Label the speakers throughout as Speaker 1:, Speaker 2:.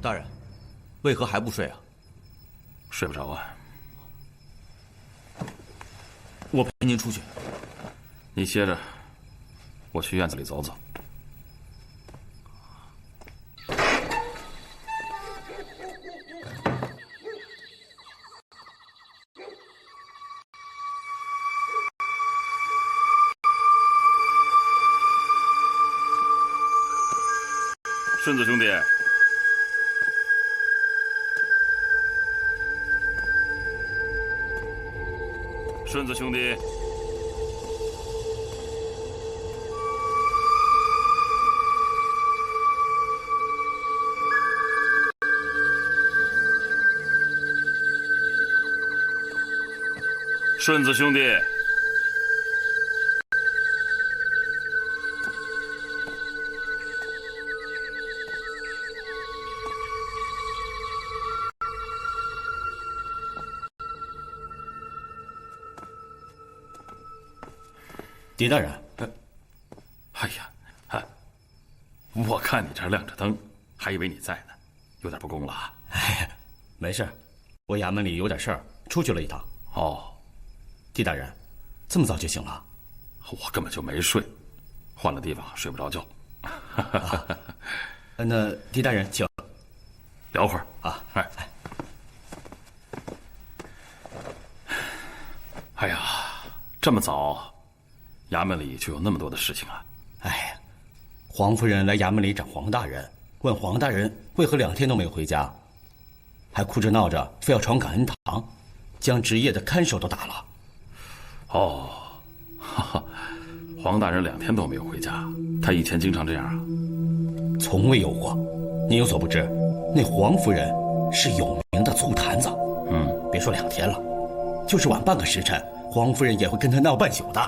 Speaker 1: 大人，为何还不睡啊？
Speaker 2: 睡不着啊。
Speaker 1: 我陪您出去。
Speaker 2: 你歇着，我去院子里走走。顺子兄弟，顺子兄弟，顺子兄弟。
Speaker 1: 狄大人，
Speaker 2: 哎呀，我看你这儿亮着灯，还以为你在呢，有点不恭了啊。
Speaker 1: 哎，没事，我衙门里有点事儿，出去了一趟。
Speaker 2: 哦，
Speaker 1: 狄大人，这么早就醒了？
Speaker 2: 我根本就没睡，换了地方睡不着觉。
Speaker 1: 那狄大人，请
Speaker 2: 聊会儿
Speaker 1: 啊。
Speaker 2: 哎呀，这么早，衙门里就有那么多的事情啊！
Speaker 1: 哎，黄夫人来衙门里找黄大人，问黄大人为何2天都没有回家，还哭着闹着非要闯感恩堂，将值夜的看守都打了。
Speaker 2: 哦，哈哈，黄大人2天都没有回家，他以前经常这样啊？
Speaker 1: 从未有过。您有所不知，那黄夫人是有名的醋坛子。别说2天了，就是晚半个时辰，黄夫人也会跟他闹半宿的。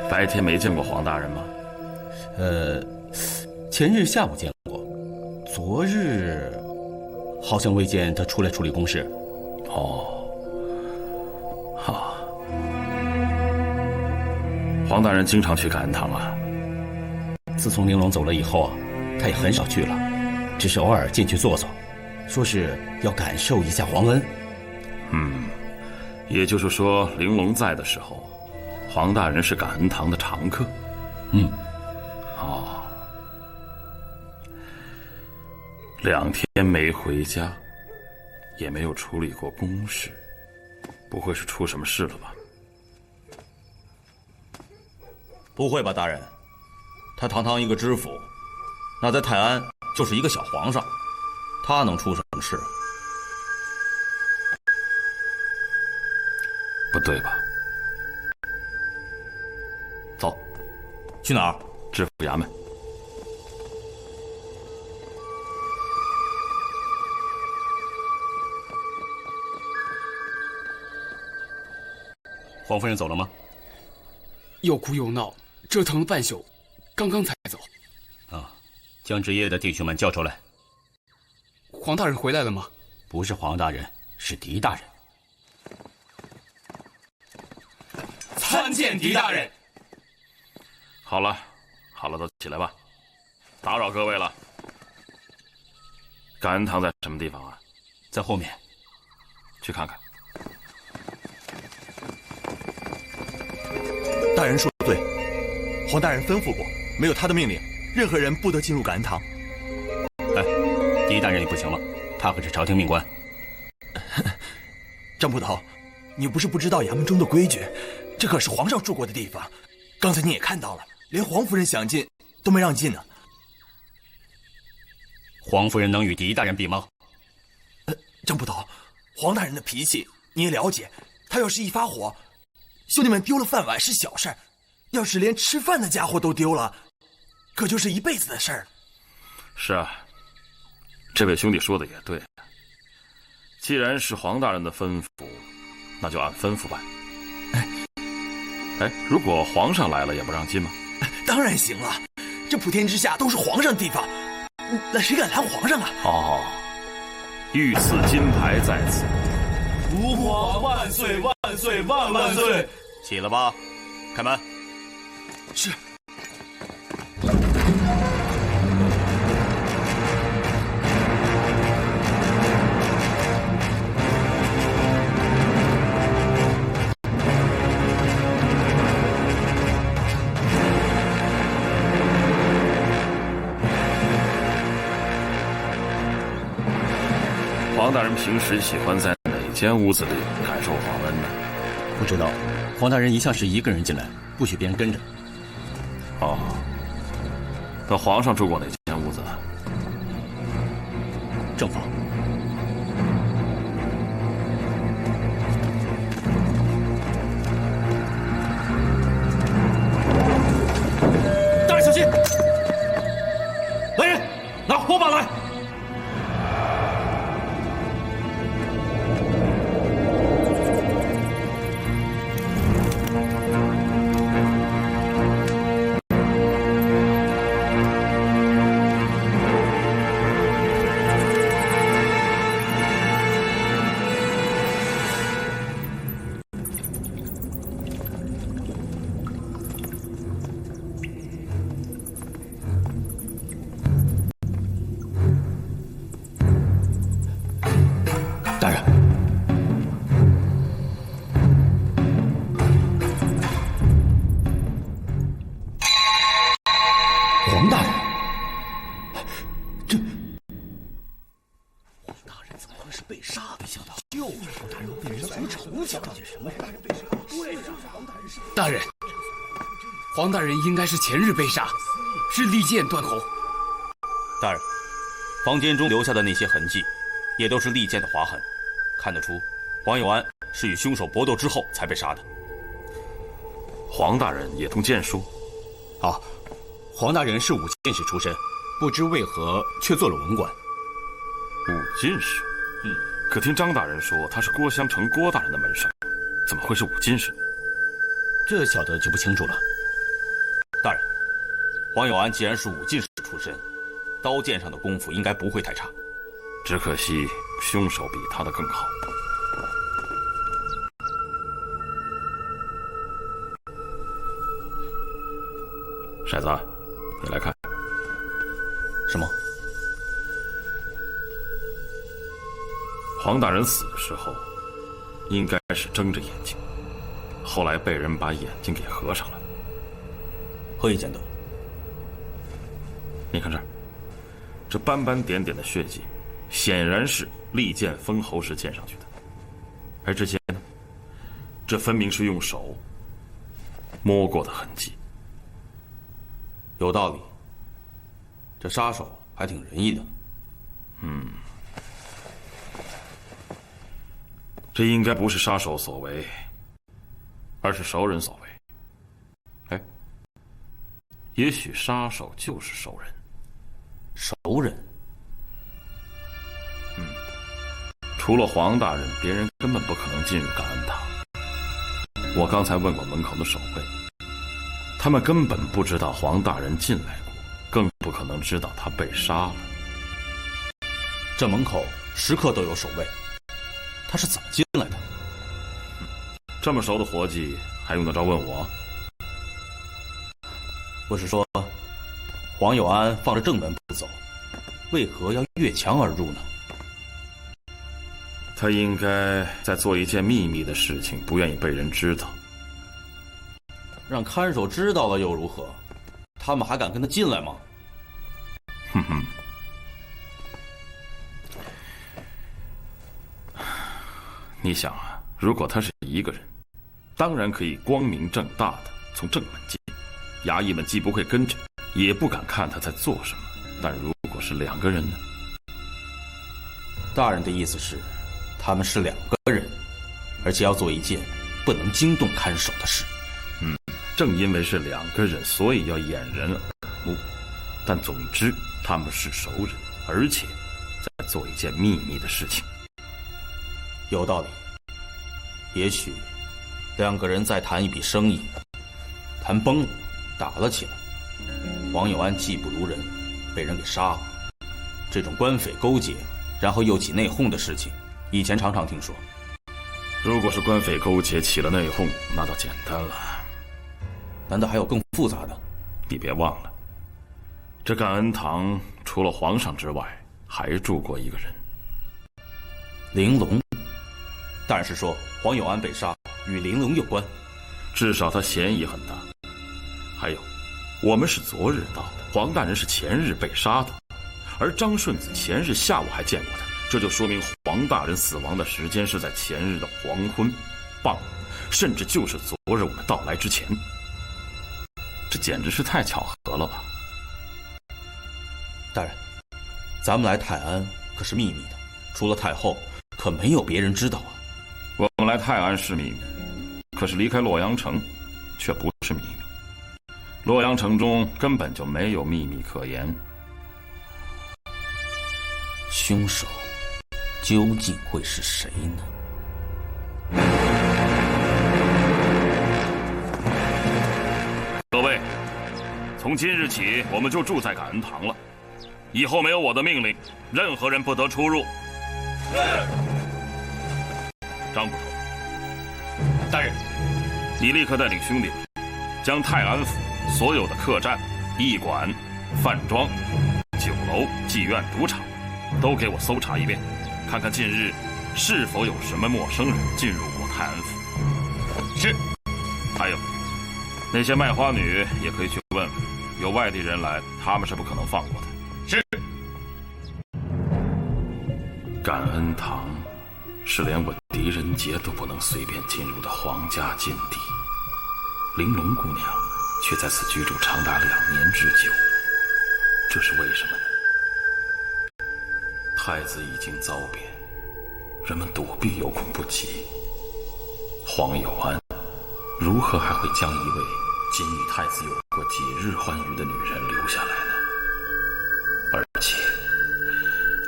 Speaker 2: 白天没见过黄大人吗？
Speaker 1: 前日下午见过，昨日好像未见他出来处理公事。
Speaker 2: 黄大人经常去感恩堂啊？
Speaker 1: 自从玲珑走了以后啊，他也很少去了，只是偶尔进去坐坐，说是要感受一下皇恩。
Speaker 2: 也就是说，玲珑在的时候，黄大人是感恩堂的常客。2天没回家，也没有处理过公事，不会是出什么事了吧？
Speaker 1: 不会吧，大人？他堂堂一个知府，那在泰安就是一个小皇上，他能出什么事？
Speaker 2: 不对吧？走，
Speaker 1: 去哪儿？
Speaker 2: 知府衙门。
Speaker 1: 黄夫人走了吗？
Speaker 3: 又哭又闹，折腾了半宿，刚刚才走。
Speaker 1: 将值夜的弟兄们叫出来。
Speaker 3: 黄大人回来了吗？
Speaker 1: 不是黄大人，是狄大人。
Speaker 3: 参见狄大人。
Speaker 2: 好了，都起来吧，打扰各位了。感恩堂在什么地方啊？
Speaker 1: 在后面，
Speaker 2: 去看看。
Speaker 4: 大人说的对，黄大人吩咐过，没有他的命令，任何人不得进入感恩堂。
Speaker 1: 狄大人也不行了，他可是朝廷命官。
Speaker 4: 张捕头，你不是不知道衙门中的规矩，这可是皇上住过的地方。刚才你也看到了，连黄夫人想进都没让进呢。
Speaker 1: 黄夫人能与狄大人比吗？
Speaker 4: 张捕头，黄大人的脾气你也了解，他要是一发火，兄弟们丢了饭碗是小事，要是连吃饭的家伙都丢了，可就是一辈子的事儿。
Speaker 2: 是啊，这位兄弟说的也对，既然是黄大人的吩咐，那就按吩咐办。如果皇上来了也不让进吗？
Speaker 4: 当然行了，这普天之下都是皇上的地方，那谁敢拦皇上啊？
Speaker 2: 御赐金牌在此。
Speaker 5: 吾皇万岁万岁万万岁！
Speaker 1: 起了吧，开门。
Speaker 4: 是。
Speaker 2: 黄大人平时喜欢在哪间屋子里感受皇恩呢？
Speaker 1: 不知道，黄大人一向是一个人进来，不许别人跟着。
Speaker 2: 哦，那皇上住过哪间屋子？
Speaker 1: 正房。
Speaker 5: 大人小心！来人，拿火把来！
Speaker 1: 大人，黄大人，这黄大人怎么会是被杀的？想到就是黄大人被人怎么仇家了？什么大人被杀？对呀，黄大人是
Speaker 3: 大人，黄大人应该是前日被杀，是利剑断喉。
Speaker 1: 大人，房间中留下的那些痕迹，也都是利剑的划痕，看得出黄有安是与凶手搏斗之后才被杀的。
Speaker 2: 黄大人也通剑术？
Speaker 1: 啊，黄大人是武进士出身，不知为何却做了文官。
Speaker 2: 武进士？可听张大人说他是郭襄城郭大人的门生，怎么会是武进士？
Speaker 1: 这小的就不清楚了。大人，黄有安既然是武进士出身，刀剑上的功夫应该不会太差。
Speaker 2: 只可惜凶手比他的更好。骰子，你来看。
Speaker 1: 什么？
Speaker 2: 黄大人死的时候，应该是睁着眼睛，后来被人把眼睛给合上了。
Speaker 1: 何以见得？
Speaker 2: 你看这儿，这斑斑点点的血迹，显然是利剑封喉时溅上去的。而这些呢，这分明是用手摸过的痕迹。
Speaker 1: 有道理，这杀手还挺仁义的。
Speaker 2: 这应该不是杀手所为，而是熟人所为。哎，也许杀手就是熟人。
Speaker 1: 熟人？
Speaker 2: 除了黄大人，别人根本不可能进入感恩堂。我刚才问过门口的守卫，他们根本不知道黄大人进来过，更不可能知道他被杀了。
Speaker 1: 这门口时刻都有守卫，他是怎么进来的？
Speaker 2: 这么熟的活计，还用得着问我？
Speaker 1: 我是说，黄有安放着正门不走，为何要越墙而入呢？
Speaker 2: 他应该在做一件秘密的事情，不愿意被人知道。
Speaker 1: 让看守知道了又如何？他们还敢跟他进来吗？
Speaker 2: 哼哼。你想啊，如果他是一个人，当然可以光明正大的从正门进，衙役们既不会跟着，也不敢看他在做什么。但如果是两个人呢？
Speaker 1: 大人的意思是，他们是两个人，而且要做一件不能惊动看守的事。
Speaker 2: 正因为是两个人，所以要掩人耳目。但总之，他们是熟人，而且在做一件秘密的事情。
Speaker 1: 有道理。也许两个人在谈一笔生意，谈崩了，打了起来。黄有安技不如人，被人给杀了。这种官匪勾结，然后又起内讧的事情，以前常常听说。
Speaker 2: 如果是官匪勾结起了内讧，那倒简单了。
Speaker 1: 难道还有更复杂的？
Speaker 2: 你别忘了，这感恩堂除了皇上之外，还住过一个人。
Speaker 1: 玲珑。大人是说黄有安被杀与玲珑有关？
Speaker 2: 至少他嫌疑很大。还有，我们是昨日到的，黄大人是前日被杀的，而张顺子前日下午还见过他，这就说明黄大人死亡的时间是在前日的黄昏、傍晚，甚至就是昨日我们到来之前。这简直是太巧合了吧！
Speaker 1: 大人，咱们来泰安可是秘密的，除了太后，可没有别人知道啊。
Speaker 2: 我们来泰安是秘密，可是离开洛阳城，却不是秘密。洛阳城中根本就没有秘密可言。
Speaker 1: 凶手究竟会是谁呢？
Speaker 2: 各位，从今日起，我们就住在感恩堂了。以后没有我的命令，任何人不得出入。是。张捕头，
Speaker 3: 大人，
Speaker 2: 你立刻带领兄弟们，将泰安府所有的客栈、驿馆、饭庄、酒楼、妓院、赌场，都给我搜查一遍，看看近日是否有什么陌生人进入过泰安府。
Speaker 3: 是。
Speaker 2: 还有，那些卖花女也可以去问问，有外地人来，他们是不可能放过的。
Speaker 3: 是。
Speaker 2: 感恩堂是连我狄仁杰都不能随便进入的皇家禁地，玲珑姑娘却在此居住长达2年之久，这是为什么呢？太子已经遭贬，人们躲避有恐不及，黄有安如何还会将一位仅与太子有过几日欢愉的女人留下来呢？而且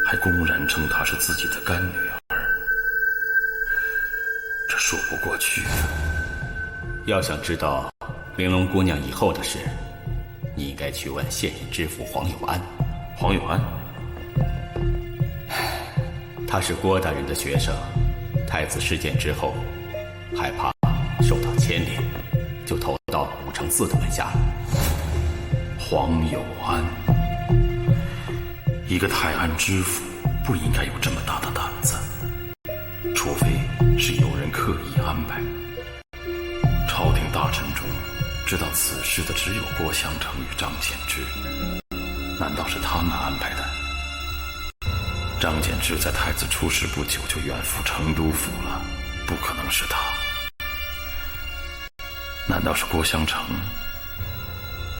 Speaker 2: 还公然称她是自己的干女儿，这说不过去啊。
Speaker 6: 要想知道玲珑姑娘以后的事，你应该去问现任知府黄有安。
Speaker 2: 黄有安，
Speaker 6: 他是郭大人的学生，太子事件之后，害怕受到牵连，就投到武承嗣的门下了。
Speaker 2: 黄有安，一个泰安知府不应该有这么大的胆子，除非是有人刻意安排。朝廷大臣中知道此事的只有郭襄城与张柬之，难道是他们安排的？张柬之在太子出事不久就远赴成都府了，不可能是他。难道是郭襄城？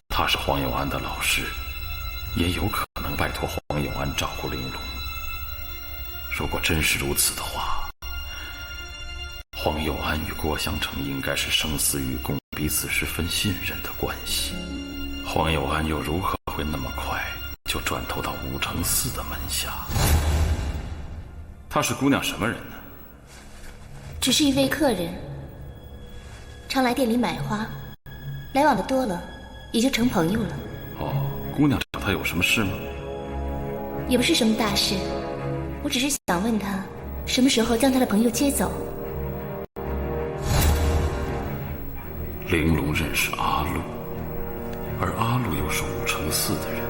Speaker 2: 他是黄有安的老师，也有可能拜托黄有安照顾玲珑。如果真是如此的话，黄有安与郭襄城应该是生死与共，彼此十分信任的关系。黄有安又如何会那么快就转投到武承嗣的门下？他是姑娘什么人呢？
Speaker 7: 只是一位客人，常来店里买花，来往的多了，也就成朋友了。
Speaker 2: 哦，姑娘找他有什么事吗？
Speaker 7: 也不是什么大事，我只是想问他，什么时候将他的朋友接走。
Speaker 2: 玲珑认识阿禄，而阿禄又是武承嗣的人，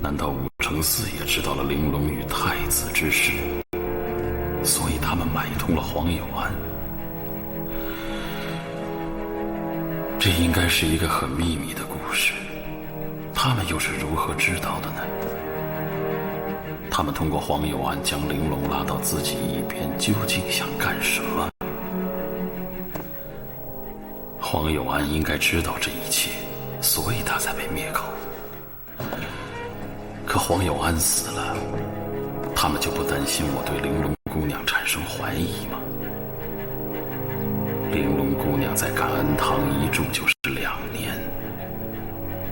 Speaker 2: 难道武承嗣也知道了玲珑与太子之事，所以他们买通了黄有安？这应该是一个很秘密的故事，他们又是如何知道的呢？他们通过黄有安将玲珑拉到自己一边，究竟想干什么？黄有安应该知道这一切，所以他才被灭口。可黄有安死了，他们就不担心我对玲珑姑娘产生怀疑吗？玲珑姑娘在感恩堂一住就是2年，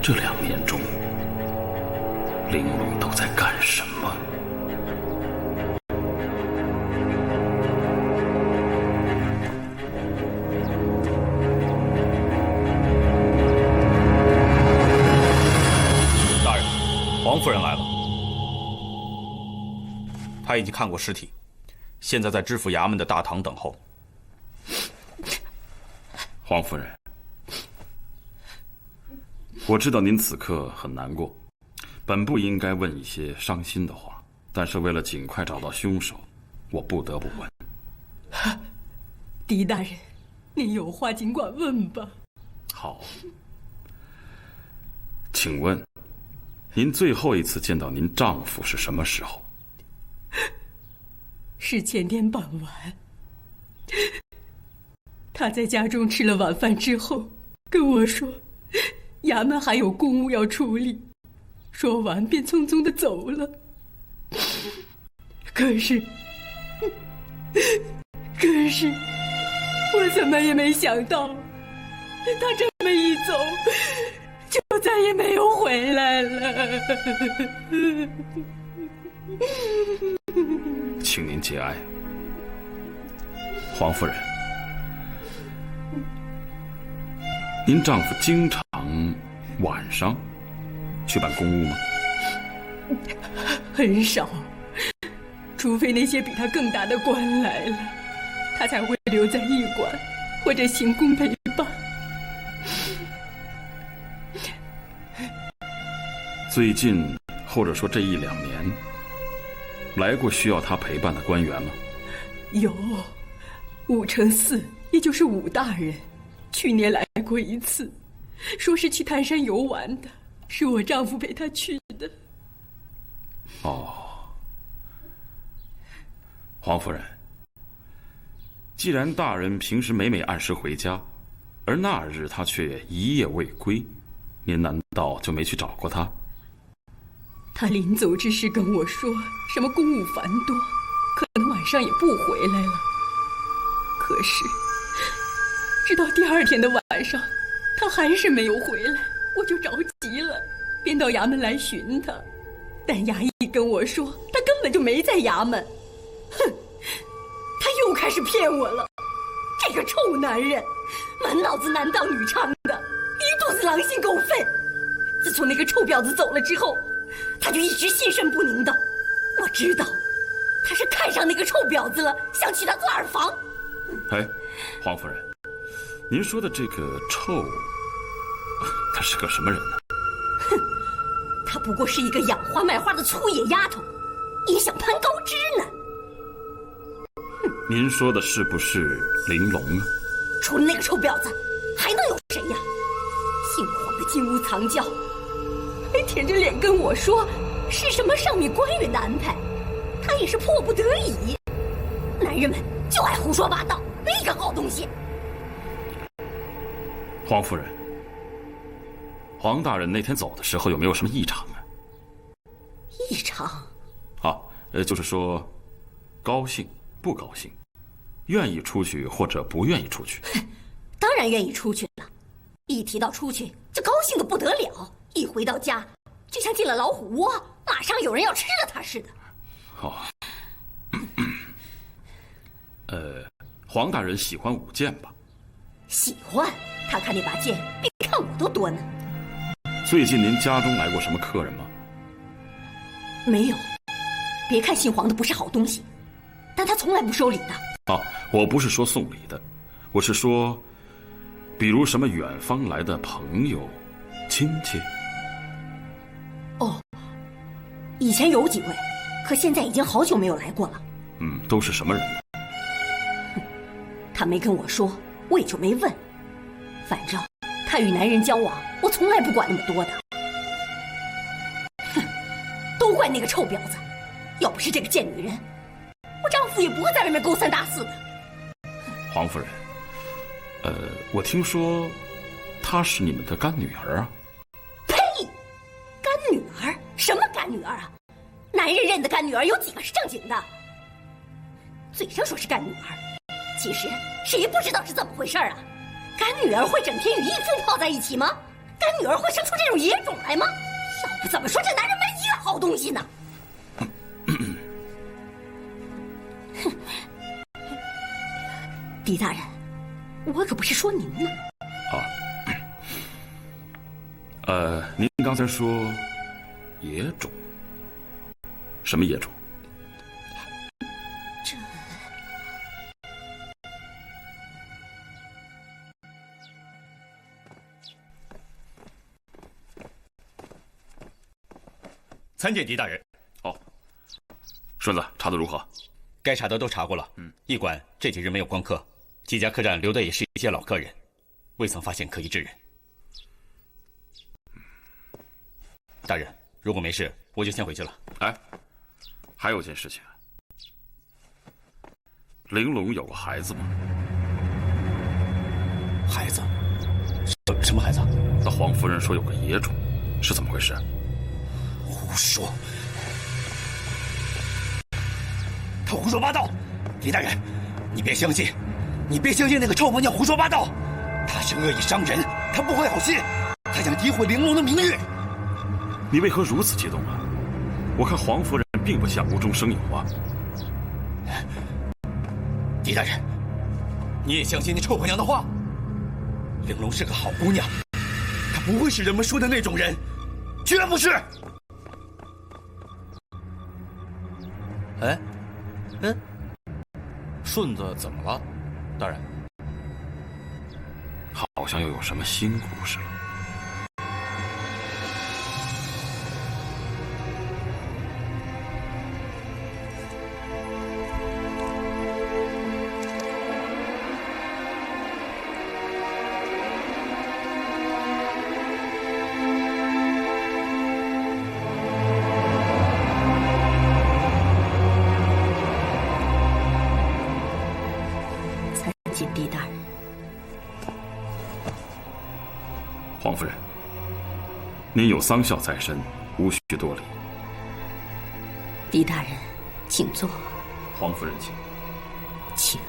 Speaker 2: 这2年中，玲珑都在干什么？
Speaker 1: 大人，黄夫人来了。她已经看过尸体，现在在知府衙门的大堂等候。
Speaker 2: 黄夫人，我知道您此刻很难过，本不应该问一些伤心的话，但是为了尽快找到凶手，我不得不问。
Speaker 8: 狄大人，您有话尽管问吧。
Speaker 2: 好，请问，您最后一次见到您丈夫是什么时候？
Speaker 8: 是前天傍晚。他在家中吃了晚饭之后，跟我说，衙门还有公务要处理，说完便匆匆地走了。可是，我怎么也没想到，他这么一走，就再也没有回来了。
Speaker 2: 请您节哀，黄夫人。您丈夫经常晚上去办公务吗？
Speaker 8: 很少，除非那些比他更大的官来了，他才会留在驿馆或者行宫陪伴。
Speaker 2: 最近或者说这1-2年，来过需要他陪伴的官员吗？
Speaker 8: 有，5乘4，也就是武大人，去年来过一次，说是去泰山游玩的，是我丈夫陪他去的。
Speaker 2: 哦，黄夫人，既然大人平时每按时回家，而那日他却一夜未归，您难道就没去找过他？
Speaker 8: 他临走之时跟我说，什么公务繁多，可能晚上也不回来了。可是直到第2天的晚上，他还是没有回来，我就着急了，便到衙门来寻他。但衙役跟我说，他根本就没在衙门。哼，他又开始骗我了。这个臭男人，满脑子男盗女娼的，一肚子狼心狗肺。自从那个臭婊子走了之后，他就一直心神不宁的。我知道，他是看上那个臭婊子了，想娶她做二房。
Speaker 2: 哎，黄夫人，您说的这个臭，她是个什么人呢？
Speaker 8: 哼，她不过是一个养花卖花的粗野丫头，也想攀高枝呢。
Speaker 2: 您说的是不是玲珑啊？
Speaker 8: 除了那个臭婊子，还能有谁呀？姓黄的金屋藏娇，还舔着脸跟我说是什么上面官员的安排，他也是迫不得已。男人们就爱胡说八道，没一个好东西。
Speaker 2: 黄夫人，黄大人那天走的时候有没有什么异常啊？
Speaker 8: 异常？
Speaker 2: 啊，就是说，高兴不高兴，愿意出去或者不愿意出去？
Speaker 8: 当然愿意出去了，一提到出去就高兴得不得了，一回到家就像进了老虎窝，马上有人要吃了他似的。
Speaker 2: 哦，黄大人喜欢舞剑吧？
Speaker 8: 喜欢，他看那把剑比看我都多呢。
Speaker 2: 最近您家中来过什么客人吗？
Speaker 8: 没有，别看姓黄的不是好东西，但他从来不收礼的。
Speaker 2: 啊，我不是说送礼的，我是说，比如什么远方来的朋友、亲戚。
Speaker 8: 哦，以前有几位，可现在已经好久没有来过了。
Speaker 2: 都是什么人呢？
Speaker 8: 他没跟我说，我也就没问。反正他与男人交往，我从来不管那么多的。哼，都怪那个臭婊子，要不是这个贱女人，我丈夫也不会在外面勾三搭四的。
Speaker 2: 黄夫人，我听说她是你们的干女儿啊？
Speaker 8: 呸！干女儿？什么干女儿啊？男人认的干女儿有几个是正经的？嘴上说是干女儿，其实谁不知道是怎么回事啊？干女儿会整天与义父泡在一起吗？干女儿会生出这种野种来吗？要不怎么说这男人没一个好东西呢？狄大人，我可不是说您呢。
Speaker 2: 您刚才说野种，什么野种？
Speaker 8: 这
Speaker 6: 参见狄大人。
Speaker 2: 哦，顺子，查得如何？
Speaker 6: 该查的都查过了。驿馆这几日没有光客，几家客栈留的也是一些老客人，未曾发现可疑之人。大人，如果没事，我就先回去了。
Speaker 2: 哎，还有件事情，玲珑有个孩子吗？
Speaker 6: 孩子？什么孩子？
Speaker 2: 那黄夫人说有个野种，是怎么回事？
Speaker 6: 胡说！
Speaker 4: 他胡说八道！狄大人，你别相信，你别相信那个臭婆娘胡说八道。她是恶意伤人，她不怀好心，她想诋毁玲珑的名誉。
Speaker 2: 你为何如此激动啊？我看黄夫人并不像无中生有啊。
Speaker 4: 狄大人，你也相信那臭婆娘的话？玲珑是个好姑娘，她不会是人们说的那种人，绝不是。
Speaker 1: 哎，顺子怎么了，大人？
Speaker 2: 好像又有什么新故事了。
Speaker 8: 狄大人，
Speaker 2: 黄夫人，您有丧孝在身，无需多礼。
Speaker 8: 狄大人，请坐。
Speaker 2: 黄夫人，请。
Speaker 8: 请。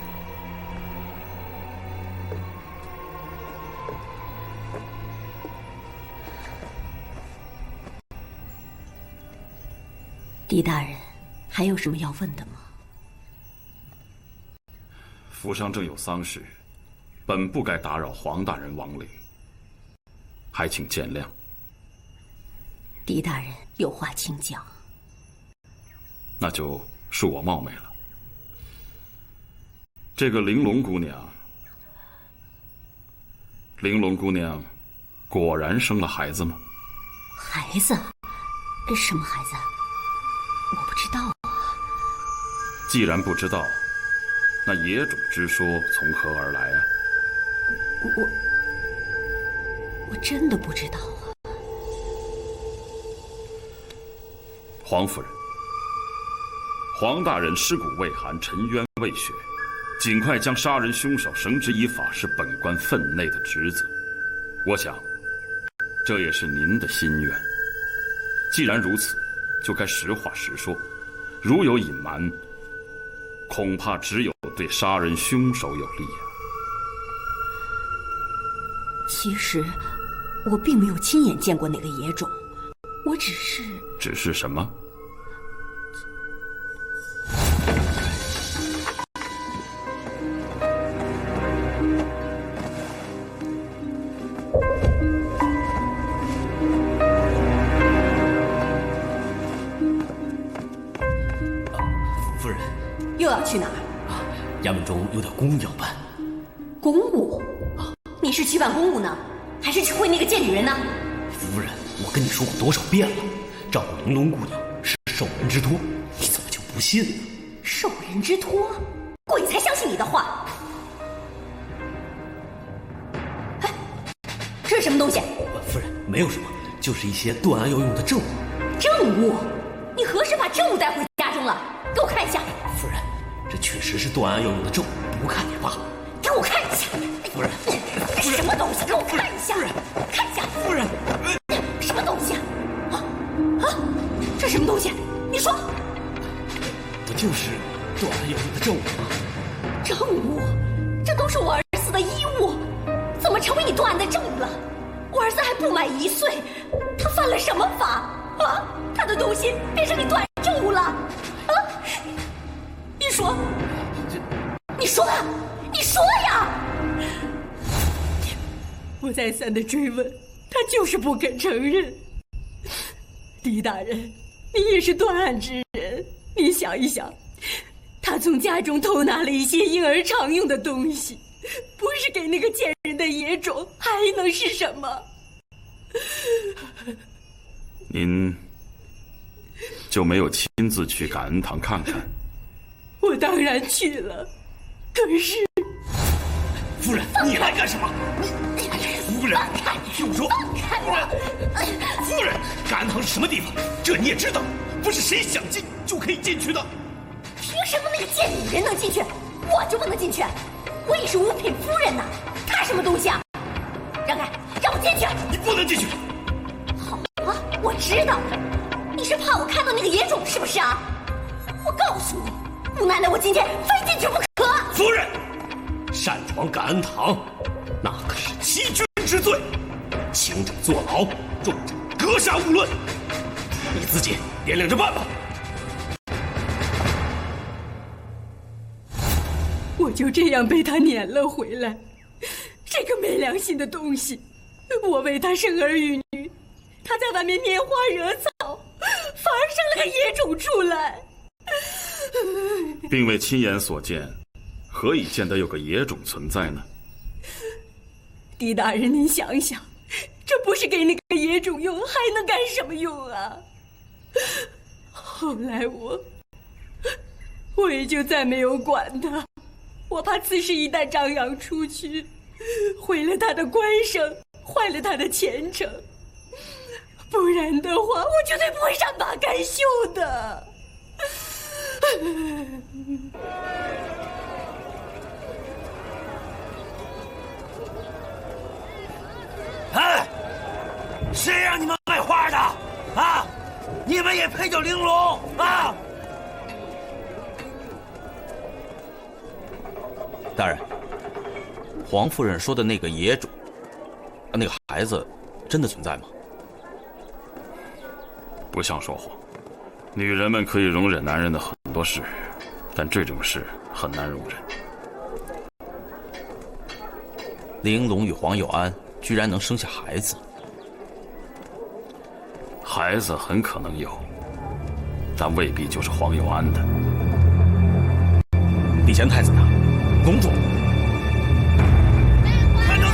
Speaker 8: 狄大人，还有什么要问的吗？
Speaker 2: 府上正有丧事，本不该打扰黄大人亡灵，还请见谅。
Speaker 8: 狄大人有话请讲。
Speaker 2: 那就恕我冒昧了。这个玲珑姑娘果然生了孩子吗？
Speaker 8: 孩子？什么孩子？我不知道啊。
Speaker 2: 既然不知道，那野种之说从何而来啊？
Speaker 8: 我真的不知道啊。
Speaker 2: 黄夫人，黄大人尸骨未寒，沉冤未雪，尽快将杀人凶手绳之以法，是本官分内的职责。我想，这也是您的心愿。既然如此，就该实话实说。如有隐瞒，恐怕只有对杀人凶手有利啊。
Speaker 8: 其实，我并没有亲眼见过那个野种，我只是……
Speaker 2: 只是什么？
Speaker 9: 夫人，
Speaker 8: 又要去哪儿？
Speaker 9: 衙门中有点公务要办。
Speaker 8: 公务？你是去办公务呢，还是去会那个贱女人呢？
Speaker 9: 夫人，我跟你说过多少遍了，照顾玲珑姑娘是受人之托，你怎么就不信呢？
Speaker 8: 受人之托？鬼才相信你的话！哎，这是什么东西？
Speaker 9: 夫人，没有什么，就是一些断案要用的证物。
Speaker 8: 证物？你何时把证物带回家中了？给我看一下。
Speaker 9: 夫人，这确实是断案要用的证物，不看也罢。
Speaker 8: 给我看一下。
Speaker 9: 夫人，
Speaker 8: 什么东西？给我看一下。看一下。
Speaker 9: 夫人，
Speaker 8: 什么东西啊？这什么东西？你说。
Speaker 9: 不就是断案要用的证物吗？
Speaker 8: 证物？这都是我儿子的衣物，怎么成为你断案的证物了？我儿子还不满1岁，他犯了什么法啊？他的东西变成你断案证物了啊？你说，你说啊，你说呀！我再三的追问，他就是不肯承认。狄大人，你也是断案之人，你想一想，他从家中偷拿了一些婴儿常用的东西，不是给那个贱人的野种，还能是什么？
Speaker 2: 您就没有亲自去感恩堂看看？
Speaker 8: 我当然去了，可是……
Speaker 9: 夫人，你来干什么？夫人，听我说，夫人，感恩堂是什么地方？这你也知道，不是谁想进就可以进去的。
Speaker 8: 凭什么那个贱女人能进去？
Speaker 7: 我就不能进去？我也是五品夫人呐，他什么东西啊？让开，让我进去！
Speaker 9: 你不能进去。
Speaker 7: 好啊，我知道了，你是怕我看到那个野种是不是啊？我告诉你，姑奶奶我今天非进去不可。
Speaker 9: 夫人，擅闯感恩堂，那可是欺君之罪，轻者坐牢，重者格杀勿论。你自己掂量着办吧。
Speaker 8: 我就这样被他撵了回来，这个没良心的东西！我为他生儿育女，他在外面拈花惹草，反而生了个野种出来。
Speaker 2: 并未亲眼所见，何以见得有个野种存在呢？
Speaker 8: 狄大人，您想想，这不是给那个野种用，还能干什么用啊？后来我也就再没有管他。我怕此事一旦张扬出去，毁了他的官声，坏了他的前程，不然的话，我绝对不会善罢甘休的。
Speaker 4: 哎，谁让你们卖花的？啊，你们也配叫玲珑啊？
Speaker 1: 大人，黄夫人说的那个野种，那个孩子，真的存在吗？
Speaker 2: 不像说谎。女人们可以容忍男人的很多事，但这种事很难容忍。
Speaker 1: 玲珑与黄有安居然能生下孩子，
Speaker 2: 孩子很可能有，但未必就是黄有安的。
Speaker 1: 李贤太子呢？公主，
Speaker 4: 快走！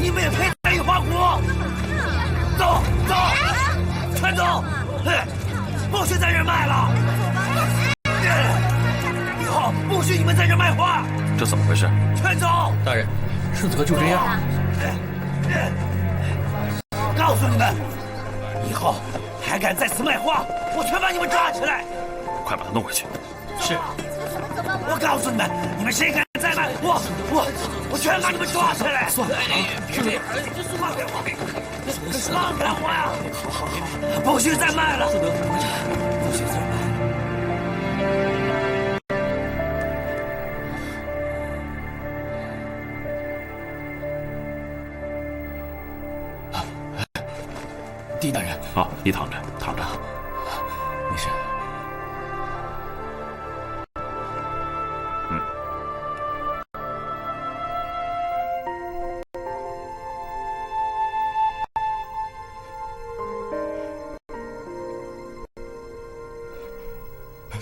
Speaker 4: 你们也配在御花谷？走，全走！不许在这卖了！以后不许你们在这卖花！
Speaker 2: 这怎么回事？
Speaker 4: 全走！
Speaker 3: 大人，顺泽就这样。
Speaker 4: 告诉你们，以后还敢在此卖花，我全把你们抓起来！
Speaker 2: 快把他弄回去。
Speaker 3: 是。
Speaker 4: 我告诉你们，你们谁敢再卖，我全把你们抓起来！
Speaker 3: 算了，
Speaker 4: 放开我！放开我呀！好，不许再卖了！不许再卖！
Speaker 3: 狄大人
Speaker 2: 啊，你躺着，躺着。
Speaker 3: 没事。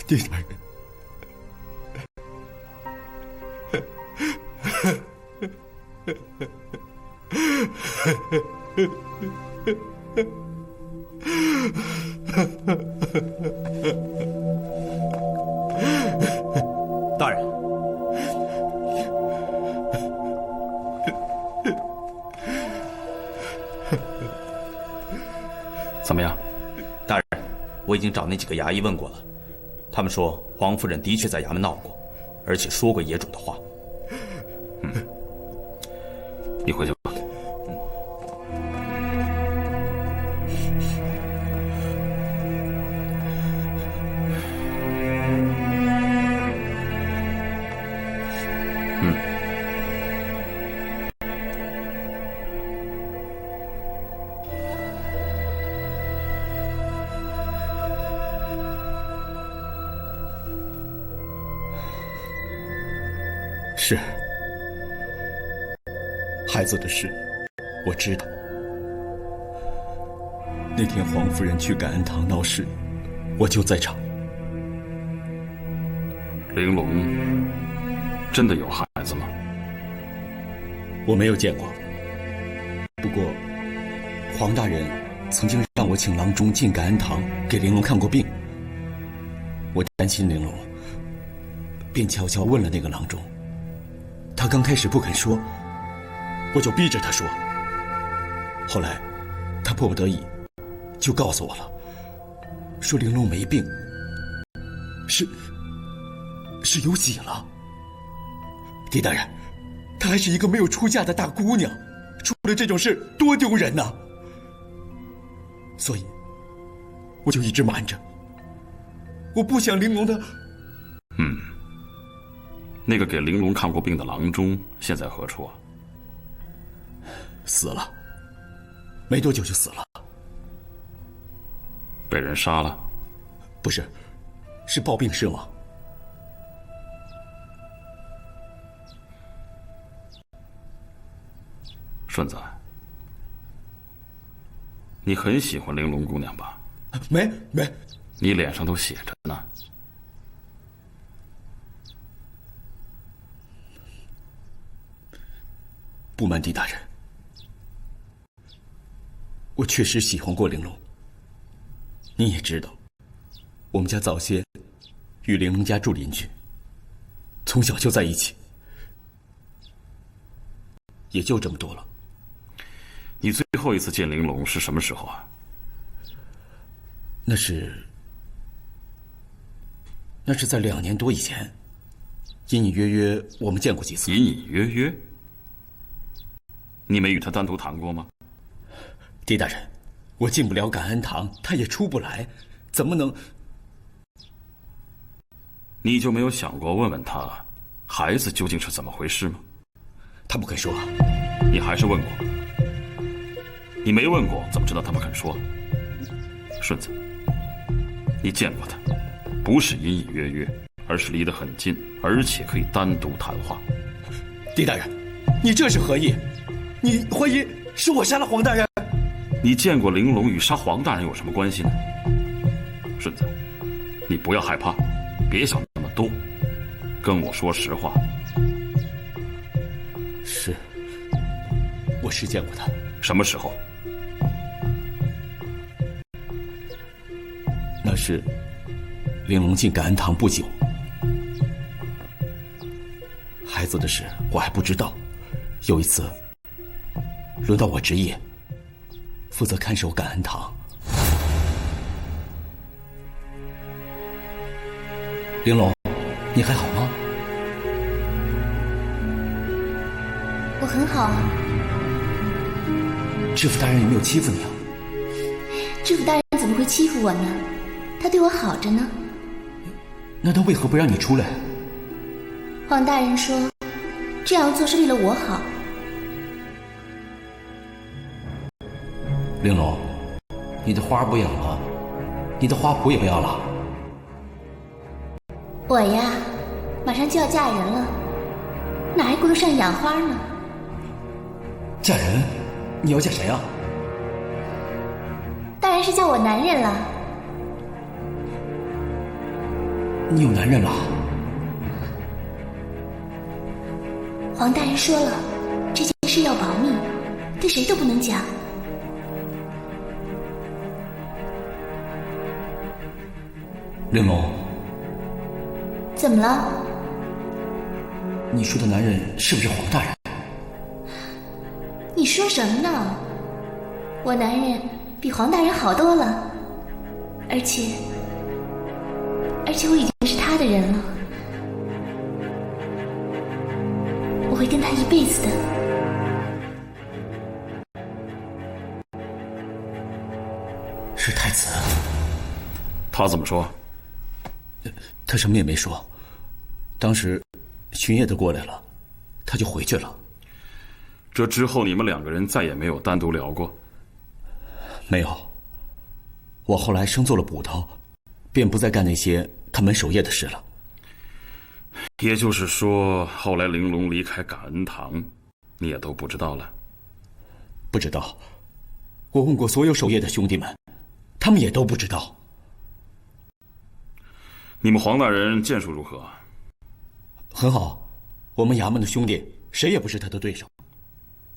Speaker 3: 狄大人，
Speaker 1: 大人，
Speaker 2: 怎么样？
Speaker 1: 大人，我已经找那几个衙役问过了。他们说，黄夫人的确在衙门闹过，而且说过野种的话。
Speaker 2: 你回去吧。
Speaker 3: 是，孩子的事我知道。那天黄夫人去感恩堂闹事，我就在场。
Speaker 2: 玲珑真的有孩子吗？
Speaker 3: 我没有见过，不过黄大人曾经让我请郎中进感恩堂给玲珑看过病。我担心玲珑，便悄悄问了那个郎中。他刚开始不肯说，我就逼着他说。后来他迫不得已就告诉我了，说玲珑没病，是有喜了。狄大人，她还是一个没有出嫁的大姑娘，出了这种事多丢人呐！所以，我就一直瞒着。我不想玲珑的。
Speaker 2: 那个给玲珑看过病的郎中现在何处啊？
Speaker 3: 死了，没多久就死了。
Speaker 2: 被人杀了？
Speaker 3: 不是，是暴病身亡。
Speaker 2: 顺子，你很喜欢玲珑姑娘吧？
Speaker 3: 没，
Speaker 2: 你脸上都写着呢。
Speaker 3: 不瞒狄大人，我确实喜欢过玲珑。你也知道，我们家早些与玲珑家住邻居，从小就在一起，也就这么多了。
Speaker 2: 你最后一次见玲珑是什么时候啊？
Speaker 3: 那是在2年多以前，隐隐约约我们见过几次。
Speaker 2: 隐隐约约？你没与他单独谈过吗？
Speaker 3: 狄大人，我进不了感恩堂，他也出不来，怎么能？
Speaker 2: 你就没有想过问问他，孩子究竟是怎么回事吗？
Speaker 3: 他不肯说。
Speaker 2: 你还是问过？你没问过，怎么知道他不肯说？顺子，你见过他，不是隐隐约约，而是离得很近，而且可以单独谈话。
Speaker 3: 狄大人，你这是何意？你怀疑是我杀了黄大人？
Speaker 2: 你见过玲珑与杀黄大人有什么关系呢？顺子，你不要害怕，别想那么多，跟我说实话。
Speaker 3: 是，我是见过他。
Speaker 2: 什么时候？
Speaker 3: 那是玲珑进感恩堂不久，孩子的事我还不知道。有一次，轮到我值夜，负责看守感恩堂。玲珑，你还好吗？
Speaker 7: 我很好啊。
Speaker 3: 知府大人有没有欺负你啊？
Speaker 7: 知府大人怎么会欺负我呢？他对我好着呢。
Speaker 3: 那他为何不让你出来？
Speaker 7: 黄大人说，这样做是为了我好。
Speaker 3: 玲珑，你的花不养了，你的花圃也不要了。
Speaker 7: 我呀，马上就要嫁人了，哪还顾得上养花呢？
Speaker 3: 嫁人？你要嫁谁啊？
Speaker 7: 当然是嫁我男人了。
Speaker 3: 你有男人了？
Speaker 7: 黄大人说了，这件事要保密，对谁都不能讲。
Speaker 3: 玲珑，
Speaker 7: 怎么了？
Speaker 3: 你说的男人是不是黄大人？
Speaker 7: 你说什么呢？我男人比黄大人好多了，而且我已经是他的人了，我会跟他一辈子的。
Speaker 3: 是太子。
Speaker 2: 他怎么说？
Speaker 3: 他什么也没说。当时巡夜的过来了，他就回去了。
Speaker 2: 这之后你们2个人再也没有单独聊过？
Speaker 3: 没有。我后来升做了捕头，便不再干那些看门守夜的事了。
Speaker 2: 也就是说，后来玲珑离开感恩堂，你也都不知道了？
Speaker 3: 不知道。我问过所有守夜的兄弟们，他们也都不知道。
Speaker 2: 你们黄大人剑术如何？
Speaker 3: 很好，我们衙门的兄弟谁也不是他的对手。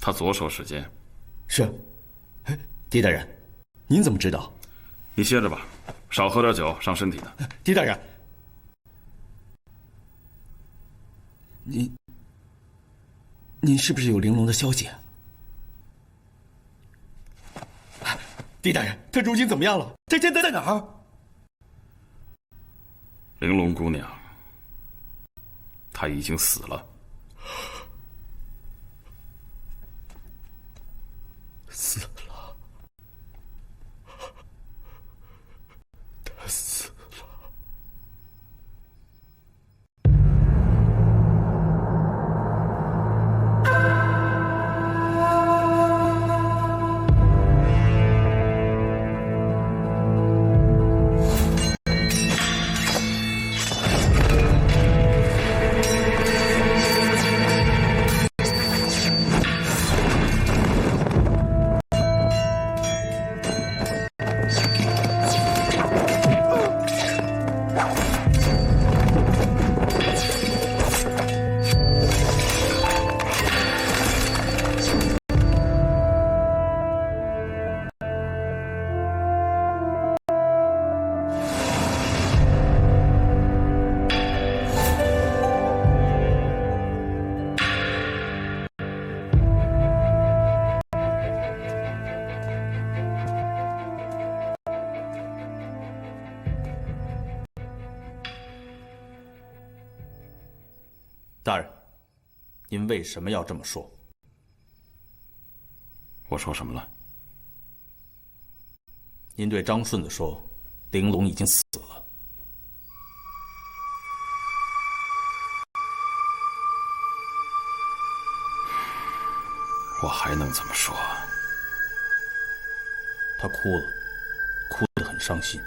Speaker 2: 他左手使剑？
Speaker 3: 是。哎，狄大人，您怎么知道？
Speaker 2: 你歇着吧，少喝点酒，伤身体的。
Speaker 3: 狄大人，您是不是有玲珑的消息？狄大人，他如今怎么样了？他现在在哪儿？
Speaker 2: 玲珑姑娘他已经死了。
Speaker 3: 死了，他死了。
Speaker 1: 大人，您为什么要这么说？
Speaker 2: 我说什么了？
Speaker 1: 您对张顺子说，玲珑已经死了。
Speaker 2: 我还能怎么说？
Speaker 1: 他哭了，哭得很伤心。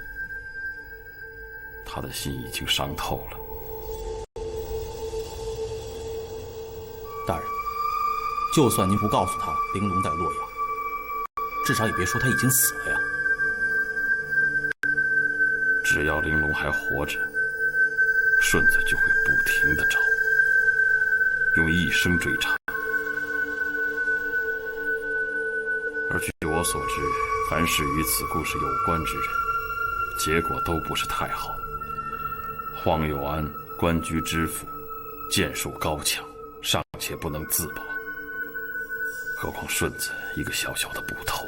Speaker 2: 他的心已经伤透了。
Speaker 1: 大人，就算您不告诉他玲珑在洛阳，至少也别说他已经死了呀。
Speaker 2: 只要玲珑还活着，顺子就会不停地找，用一生追查。而据我所知，凡是与此故事有关之人，结果都不是太好。黄有安官居知府，剑术高强，尚且不能自保，何况顺子一个小小的捕头。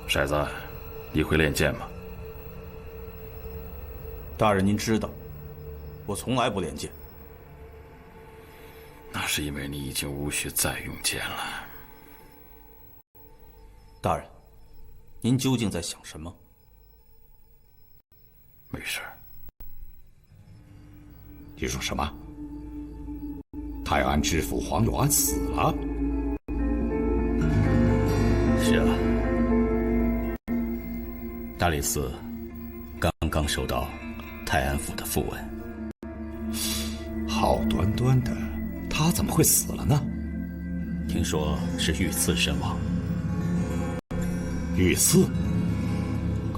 Speaker 2: 骰子，你会练剑吗？
Speaker 1: 大人，您知道，我从来不练剑。
Speaker 2: 那是因为你已经无需再用剑了。
Speaker 1: 大人，您究竟在想什么？
Speaker 2: 没事。
Speaker 10: 你说什么？泰安知府黄有安死了？
Speaker 3: 是啊，大理寺刚刚收到泰安府的讣文。
Speaker 10: 好端端的，他怎么会死了呢？
Speaker 3: 听说是遇刺身亡。
Speaker 10: 遇刺？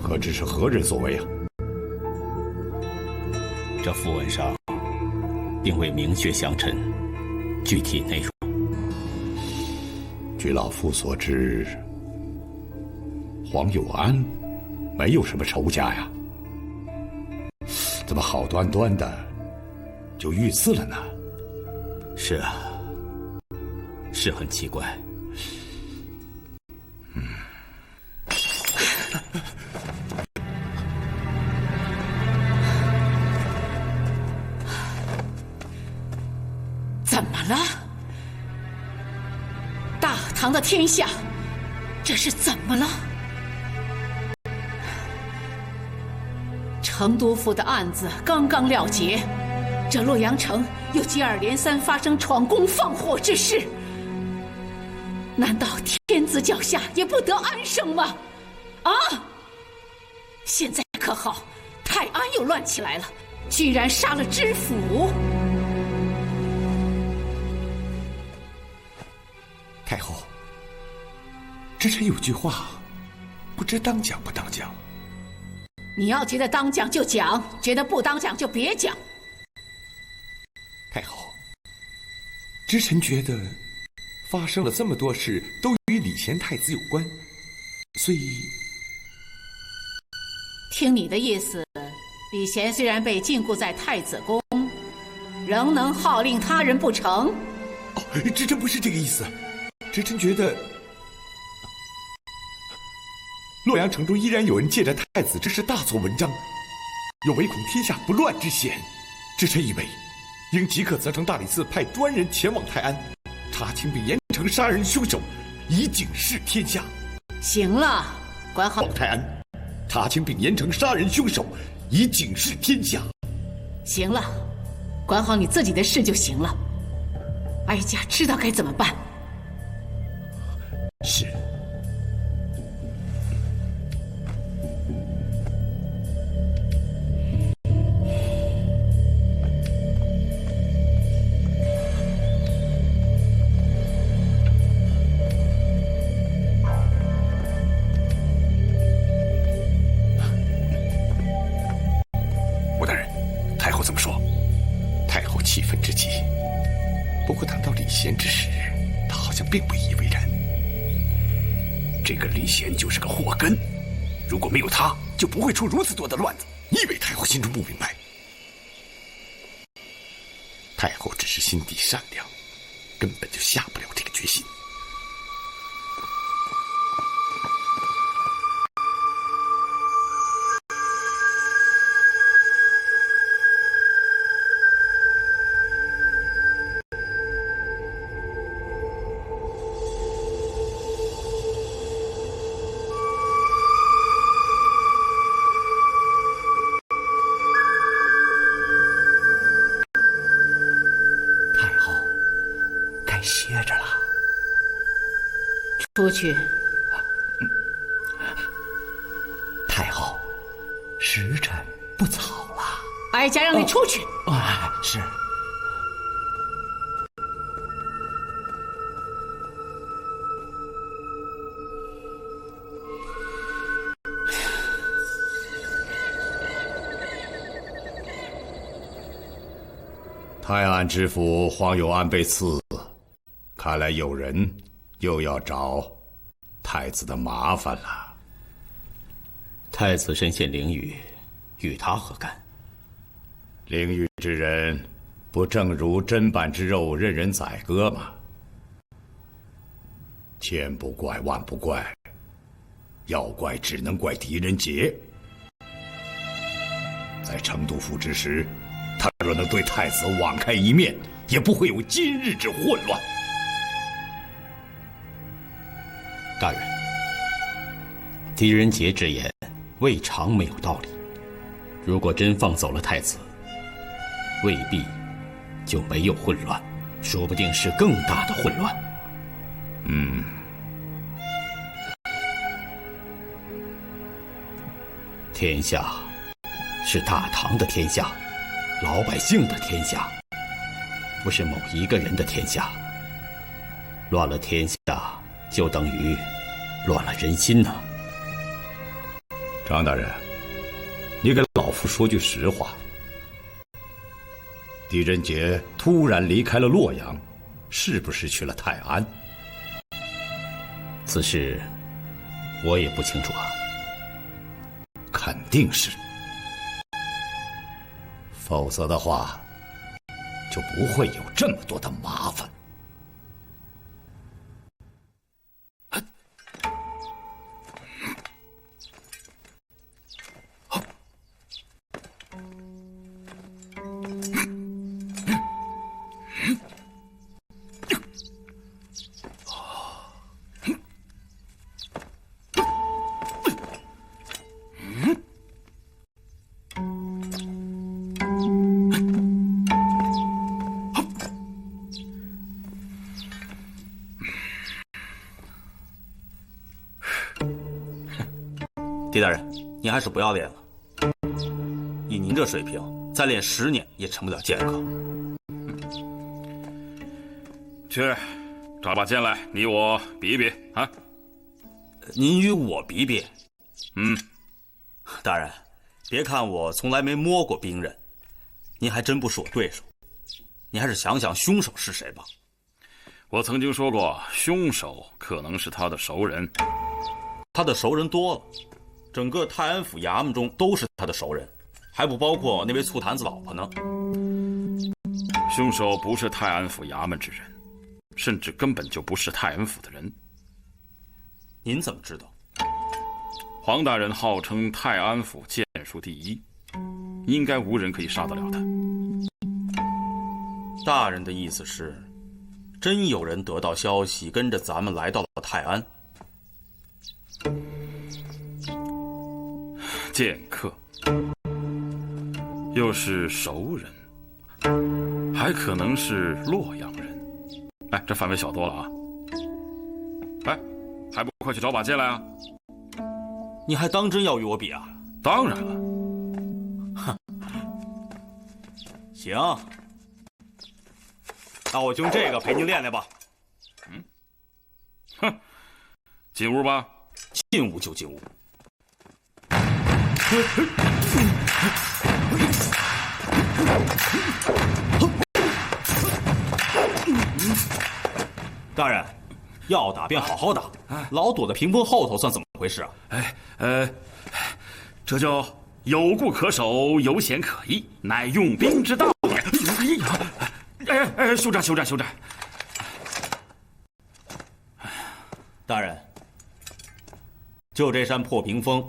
Speaker 10: 可知是何人所为啊？
Speaker 3: 这讣文上并未明确详陈具体内容。
Speaker 10: 据老夫所知，黄有安没有什么仇家呀，怎么好端端的就遇刺了呢？
Speaker 3: 是啊，是很奇怪。
Speaker 11: 怎么了？大唐的天下，这是怎么了？成都府的案子刚刚了结，这洛阳城又接二连三发生闯宫放火之事，难道天子脚下也不得安生吗？啊！现在可好，泰安又乱起来了，居然杀了知府。
Speaker 10: 太后，这臣有句话，不知当讲不当讲。
Speaker 11: 你要觉得当讲就讲，觉得不当讲就别讲。
Speaker 10: 太后，知臣觉得发生了这么多事都与礼贤太子有关，所以
Speaker 11: 听你的意思，礼贤虽然被禁锢在太子宫，仍能号令他人不成？
Speaker 10: 哦，知臣不是这个意思。知臣觉得洛阳城中依然有人借着太子之事大做文章，有唯恐天下不乱之嫌。智臣以为，应即刻责成大理寺派专人前往泰安，查清并严惩杀人凶手，以警示天下。
Speaker 11: 行了，管好
Speaker 10: 泰安，查清并严惩杀人凶手，以警示天下。
Speaker 11: 行了，管好你自己的事就行了。哀家知道该怎么办。
Speaker 10: 是。
Speaker 12: 吴大人，太后怎么说？
Speaker 10: 太后气愤之极。不过谈到李贤之事，他好像并不以为然。
Speaker 12: 这个李贤就是个祸根，如果没有他，就不会出如此多的乱子。
Speaker 10: 你以为太后心中不明白？太后只是心地善良，根本就下不了这个决心。
Speaker 12: 歇着了。
Speaker 11: 出去。
Speaker 12: 太后，时辰不早了。
Speaker 11: 哀家让你出去。
Speaker 12: 是。
Speaker 9: 泰安知府黄有安被刺，看来有人又要找太子的麻烦了。
Speaker 6: 太子身陷囹圄，与他何干？
Speaker 9: 囹圄之人，不正如砧板之肉，任人宰割吗？千不怪万不怪，要怪只能怪狄仁杰。在成都府之时，他若能对太子网开一面，也不会有今日之混乱。
Speaker 6: 大人，狄仁杰之言未尝没有道理。如果真放走了太子，未必就没有混乱，说不定是更大的混乱。天下是大唐的天下，老百姓的天下，不是某一个人的天下。乱了天下，就等于乱了人心呢。
Speaker 9: 张大人，你给老夫说句实话。狄仁杰突然离开了洛阳，是不是去了泰安？
Speaker 6: 此事我也不清楚啊。
Speaker 9: 肯定是，否则的话，就不会有这么多的麻烦。
Speaker 1: 狄大人，您还是不要练了。以您这水平，再练10年也成不了剑客。
Speaker 2: 去，找把剑来，你我比一比啊！
Speaker 1: 您与我比比？大人，别看我从来没摸过兵刃，您还真不是我对手。您还是想想凶手是谁吧。
Speaker 2: 我曾经说过，凶手可能是他的熟人。
Speaker 1: 他的熟人多了。整个泰安府衙门中都是他的熟人，还不包括那位醋坛子老婆呢。
Speaker 2: 凶手不是泰安府衙门之人，甚至根本就不是泰安府的人。
Speaker 1: 您怎么知道？
Speaker 2: 黄大人号称泰安府剑术第一，应该无人可以杀得了他。
Speaker 1: 大人的意思是，真有人得到消息，跟着咱们来到了泰安？
Speaker 2: 剑客，又是熟人，还可能是洛阳人。哎，这范围小多了啊！哎，还不快去找把剑来啊！
Speaker 1: 你还当真要与我比啊？
Speaker 2: 当然了。
Speaker 1: 哼，行，那我就用这个陪您练练吧。
Speaker 2: 哼，进屋吧。
Speaker 1: 进屋就进屋。大人，要打便好好打，老躲在屏风后头，算怎么回事啊？
Speaker 2: 这叫有固可守，有险可依，乃用兵之道也。休战！
Speaker 1: 大人，就这扇破屏风，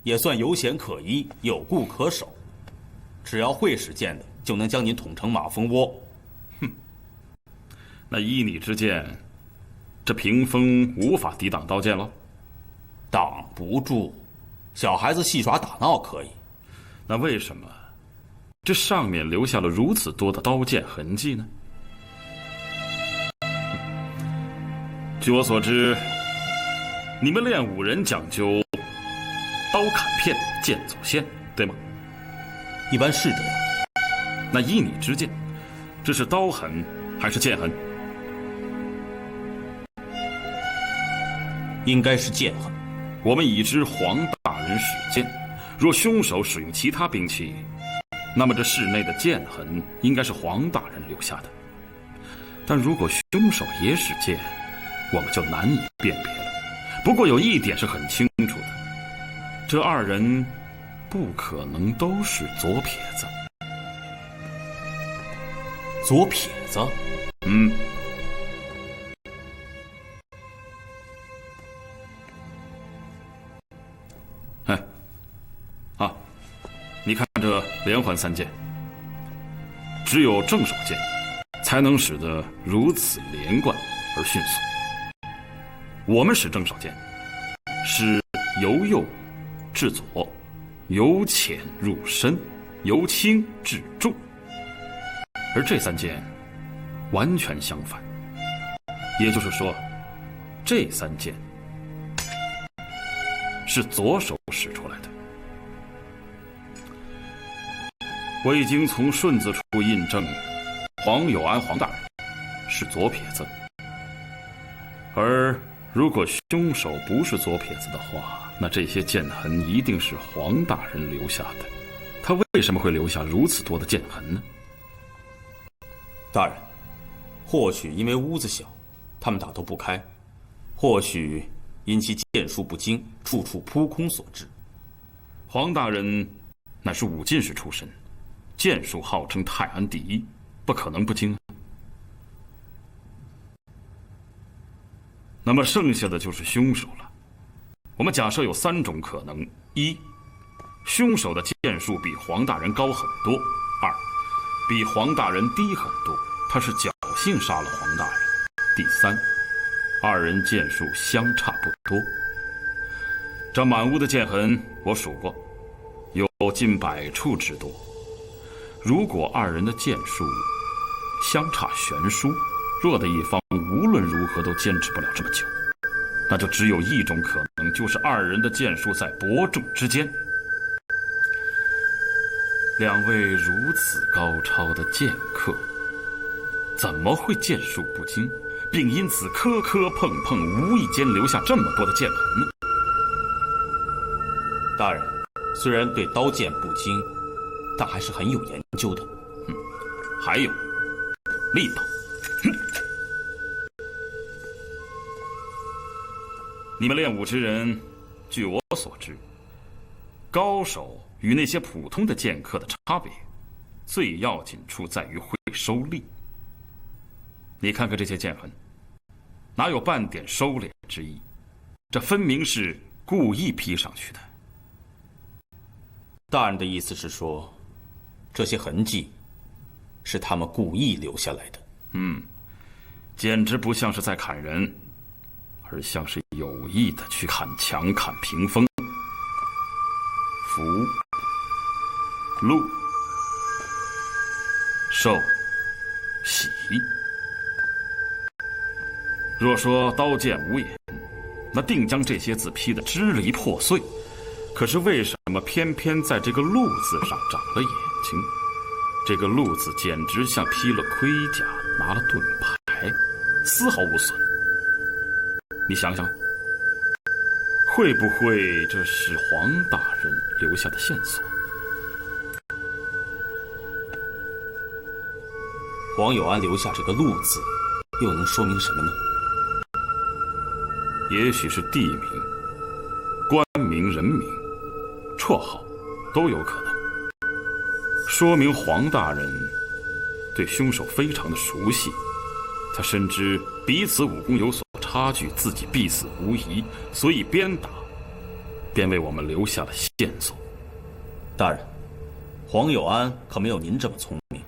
Speaker 1: 也算有险可依，有固可守。只要会使剑的，就能将您捅成马蜂窝。
Speaker 2: 哼，那依你之见，这屏风无法抵挡刀剑了？
Speaker 1: 挡不住，小孩子戏耍打闹可以。
Speaker 2: 那为什么这上面留下了如此多的刀剑痕迹呢？据我所知，你们练武人讲究刀砍片，剑走线，对吗？
Speaker 1: 一般是这样。
Speaker 2: 那依你之见，这是刀痕还是剑痕？
Speaker 1: 应该是剑痕。
Speaker 2: 我们已知黄大人使剑，若凶手使用其他兵器，那么这室内的剑痕应该是黄大人留下的。但如果凶手也使剑，我们就难以辨别了。不过有一点是很清楚的，这二人不可能都是左撇子。
Speaker 1: 左撇子？你看这连环三剑，只有正手剑才能使得如此连贯而迅速。我们使正手剑是由右至左，由浅入深，由轻至重，而这三剑完全相反。也就是说，这三剑是左手使出来的。我已经从顺子处印证，黄有安黄大人是左撇子，而如果凶手不是左撇子的话，那这些剑痕一定是黄大人留下的。他为什么会留下如此多的剑痕呢？大人，或许因为屋子小，他们打斗不开；或许因其剑术不精，处处扑空所致。
Speaker 2: 黄大人乃是武进士出身，剑术号称泰安第一，不可能不精。那么剩下的就是凶手了。我们假设有3种可能：一，凶手的剑术比黄大人高很多；二，比黄大人低很多，他是侥幸杀了黄大人；第三，二人剑术相差不多。这满屋的剑痕我数过，有近100处之多。如果二人的剑术相差悬殊，弱的一方无论如何都坚持不了这么久，那就只有一种可能，就是二人的剑术在伯仲之间。两位如此高超的剑客，怎么会剑术不精，并因此磕磕碰碰，无意间留下这么多的剑痕呢？
Speaker 1: 大人，虽然对刀剑不精，但还是很有研究的。
Speaker 2: 还有力道。你们练武之人，据我所知，高手与那些普通的剑客的差别，最要紧处在于会收力。你看看这些剑痕，哪有半点收敛之意？这分明是故意披上去的。
Speaker 1: 大人的意思是说，这些痕迹是他们故意留下来的。
Speaker 2: 简直不像是在砍人，而像是有意的去砍墙、砍屏风。福、禄、寿、喜。若说刀剑无眼，那定将这些字劈得支离破碎。可是为什么偏偏在这个禄字上长了眼睛？这个禄字简直像披了盔甲，拿了盾牌，丝毫无损。你想想，会不会这是黄大人留下的线索？
Speaker 1: 黄有安留下这个禄字，又能说明什么呢？
Speaker 2: 也许是地名、官名、人名、绰号，都有可能。说明黄大人对凶手非常的熟悉，他深知彼此武功有所差距，自己必死无疑，所以边打边为我们留下了线索。
Speaker 1: 大人，黄有安可没有您这么聪明，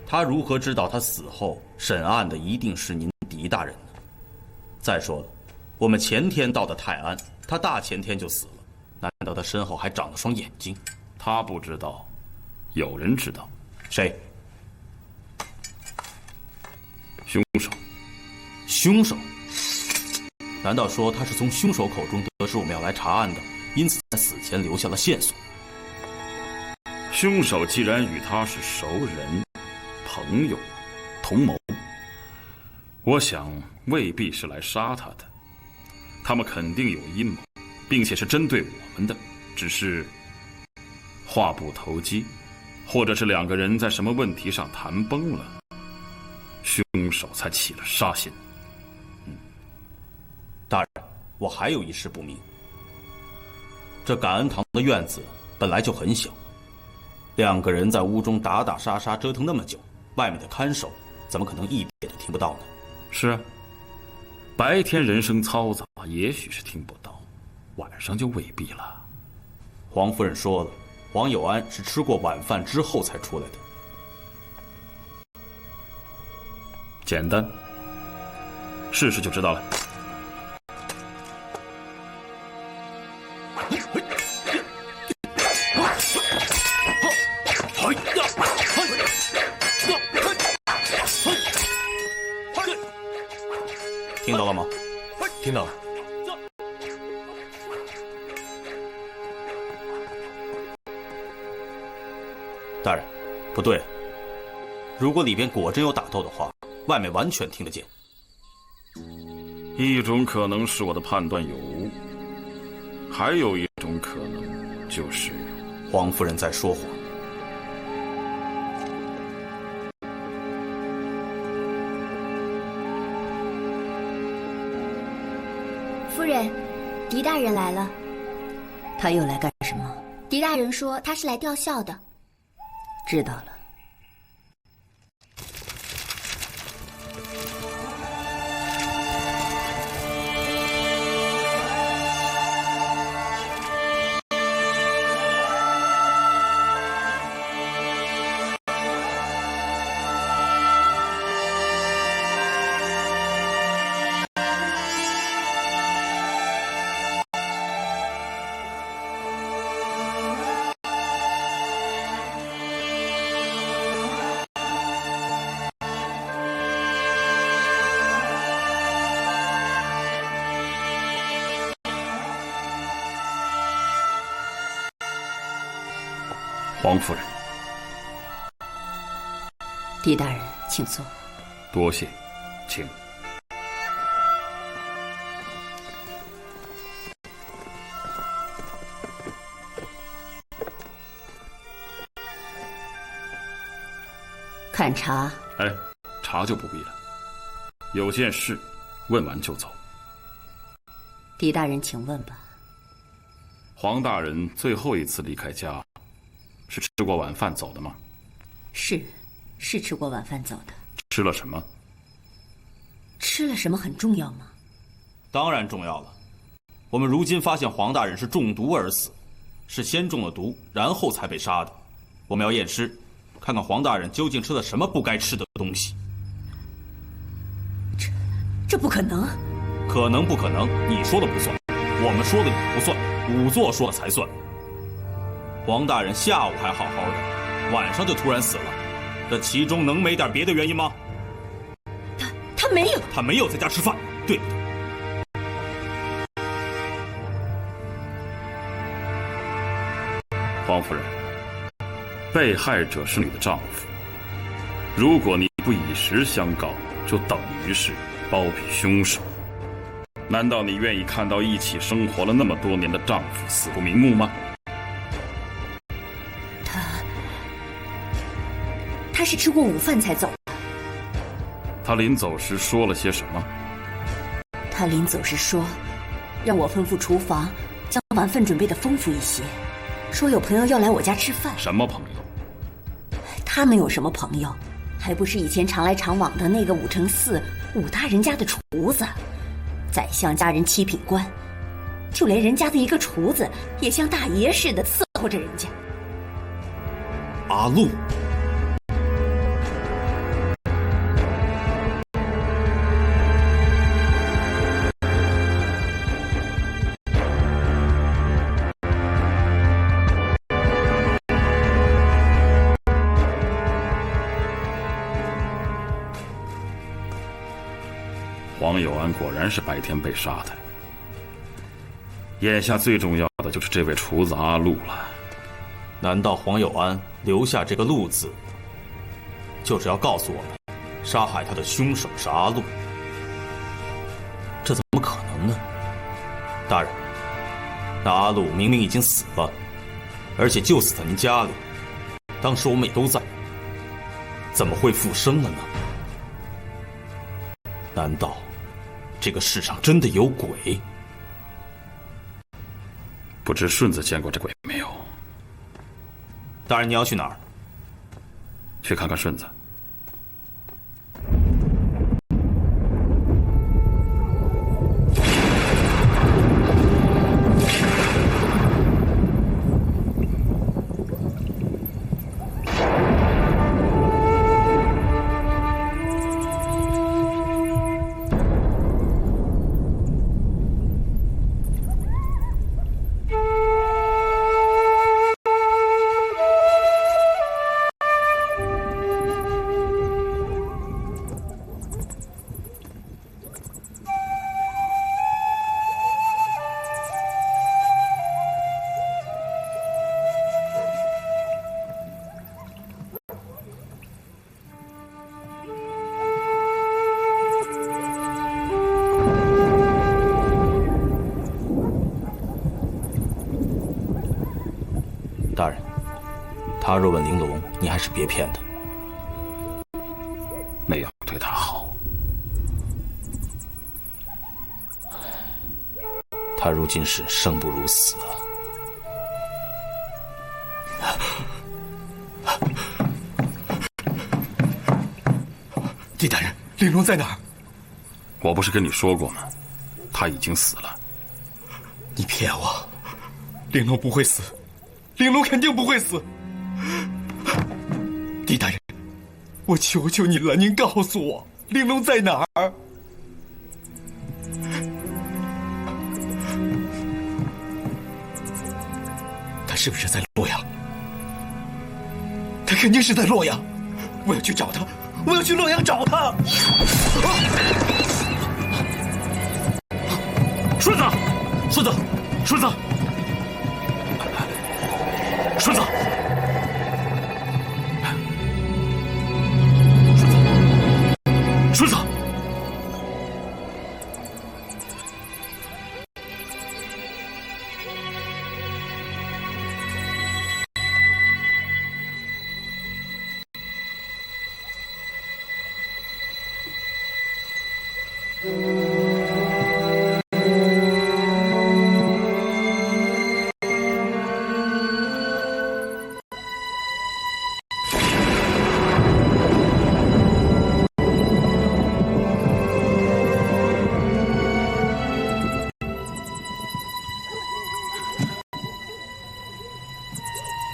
Speaker 1: 他如何知道他死后审案的一定是您狄大人呢？再说了，我们前天到的泰安，他大前天就死了，难道他身后还长了双眼睛？
Speaker 2: 他不知道，有人知道。
Speaker 1: 谁？
Speaker 2: 凶手。
Speaker 1: 凶手？难道说他是从凶手口中得知我们要来查案的，因此在死前留下了线索？
Speaker 2: 凶手既然与他是熟人、朋友、同谋，我想未必是来杀他的。他们肯定有阴谋，并且是针对我们的，只是话不投机，或者是两个人在什么问题上谈崩了，凶手才起了杀心。
Speaker 1: 大人，我还有一事不明。这感恩堂的院子本来就很小，两个人在屋中打打杀杀折腾那么久，外面的看守怎么可能一点都听不到呢？
Speaker 2: 是啊，白天人声嘈杂，也许是听不到，晚上就未必了。
Speaker 1: 黄夫人说了，黄有安是吃过晚饭之后才出来的。
Speaker 2: 简单，试试就知道了。
Speaker 1: 听到了吗？
Speaker 4: 听到了。
Speaker 1: 大人，不对，如果里边果真有打斗的话，外面完全听得见。
Speaker 2: 一种可能是我的判断有误，还有一种可能就是
Speaker 1: 黄夫人在说谎。
Speaker 7: 夫人，狄大人来了。
Speaker 13: 他又来干什么？
Speaker 7: 狄大人说他是来吊孝的。
Speaker 13: 知道了。
Speaker 2: 黄夫人，
Speaker 13: 狄大人，请坐。
Speaker 2: 多谢，请。
Speaker 13: 看茶？
Speaker 2: 哎，茶就不必了。有件事，问完就走。
Speaker 13: 狄大人，请问吧。
Speaker 2: 黄大人最后一次离开家，是吃过晚饭走的吗？
Speaker 13: 是吃过晚饭走的。
Speaker 2: 吃了什么？
Speaker 13: 吃了什么很重要吗？
Speaker 1: 当然重要了。我们如今发现黄大人是中毒而死，是先中了毒，然后才被杀的。我们要验尸，看看黄大人究竟吃了什么不该吃的东西。
Speaker 7: 这不可能。
Speaker 1: 可能不可能？你说的不算，我们说的也不算，仵作说的才算。黄大人下午还好好的，晚上就突然死了，这其中能没点别的原因吗？
Speaker 7: 他没有，
Speaker 1: 他没有在家吃饭，对不对？
Speaker 2: 黄夫人，被害者是你的丈夫，如果你不以实相告，就等于是包庇凶手。难道你愿意看到一起生活了那么多年的丈夫死不瞑目吗？
Speaker 7: 他是吃过午饭才走的。
Speaker 2: 他临走时说了些什么？
Speaker 7: 他临走时说，让我吩咐厨房将晚饭准备的丰富一些，说有朋友要来我家吃饭。
Speaker 2: 什么朋友？
Speaker 7: 他们有什么朋友？还不是以前常来常往的那个武承嗣武大人家的厨子。宰相家人7品官，就连人家的一个厨子也像大爷似的伺候着人家。
Speaker 1: 阿禄。
Speaker 2: 黄有安果然是白天被杀的，眼下最重要的就是这位厨子阿禄了。
Speaker 1: 难道黄有安留下这个禄字，就是要告诉我们，杀害他的凶手是阿禄？这怎么可能呢？大人，那阿禄明明已经死了，而且就死在您家里，当时我们也都在，怎么会复生了呢？难道这个世上真的有鬼？
Speaker 2: 不知顺子见过这鬼没有？
Speaker 1: 大人，你要去哪儿？
Speaker 2: 去看看顺子。
Speaker 1: 大人，他若问玲珑，你还是别骗他。
Speaker 2: 没有对他好。
Speaker 1: 他如今是生不如死啊！
Speaker 10: 狄大人，玲珑在哪儿？
Speaker 2: 我不是跟你说过吗？他已经死了。
Speaker 10: 你骗我！玲珑不会死，玲珑肯定不会死。狄大人，我求求你了，您告诉我，玲珑在哪儿？他是不是在洛阳？他肯定是在洛阳，我要去找他，我要去洛阳找他。
Speaker 2: 顺子，顺子，顺子，顺子，顺子，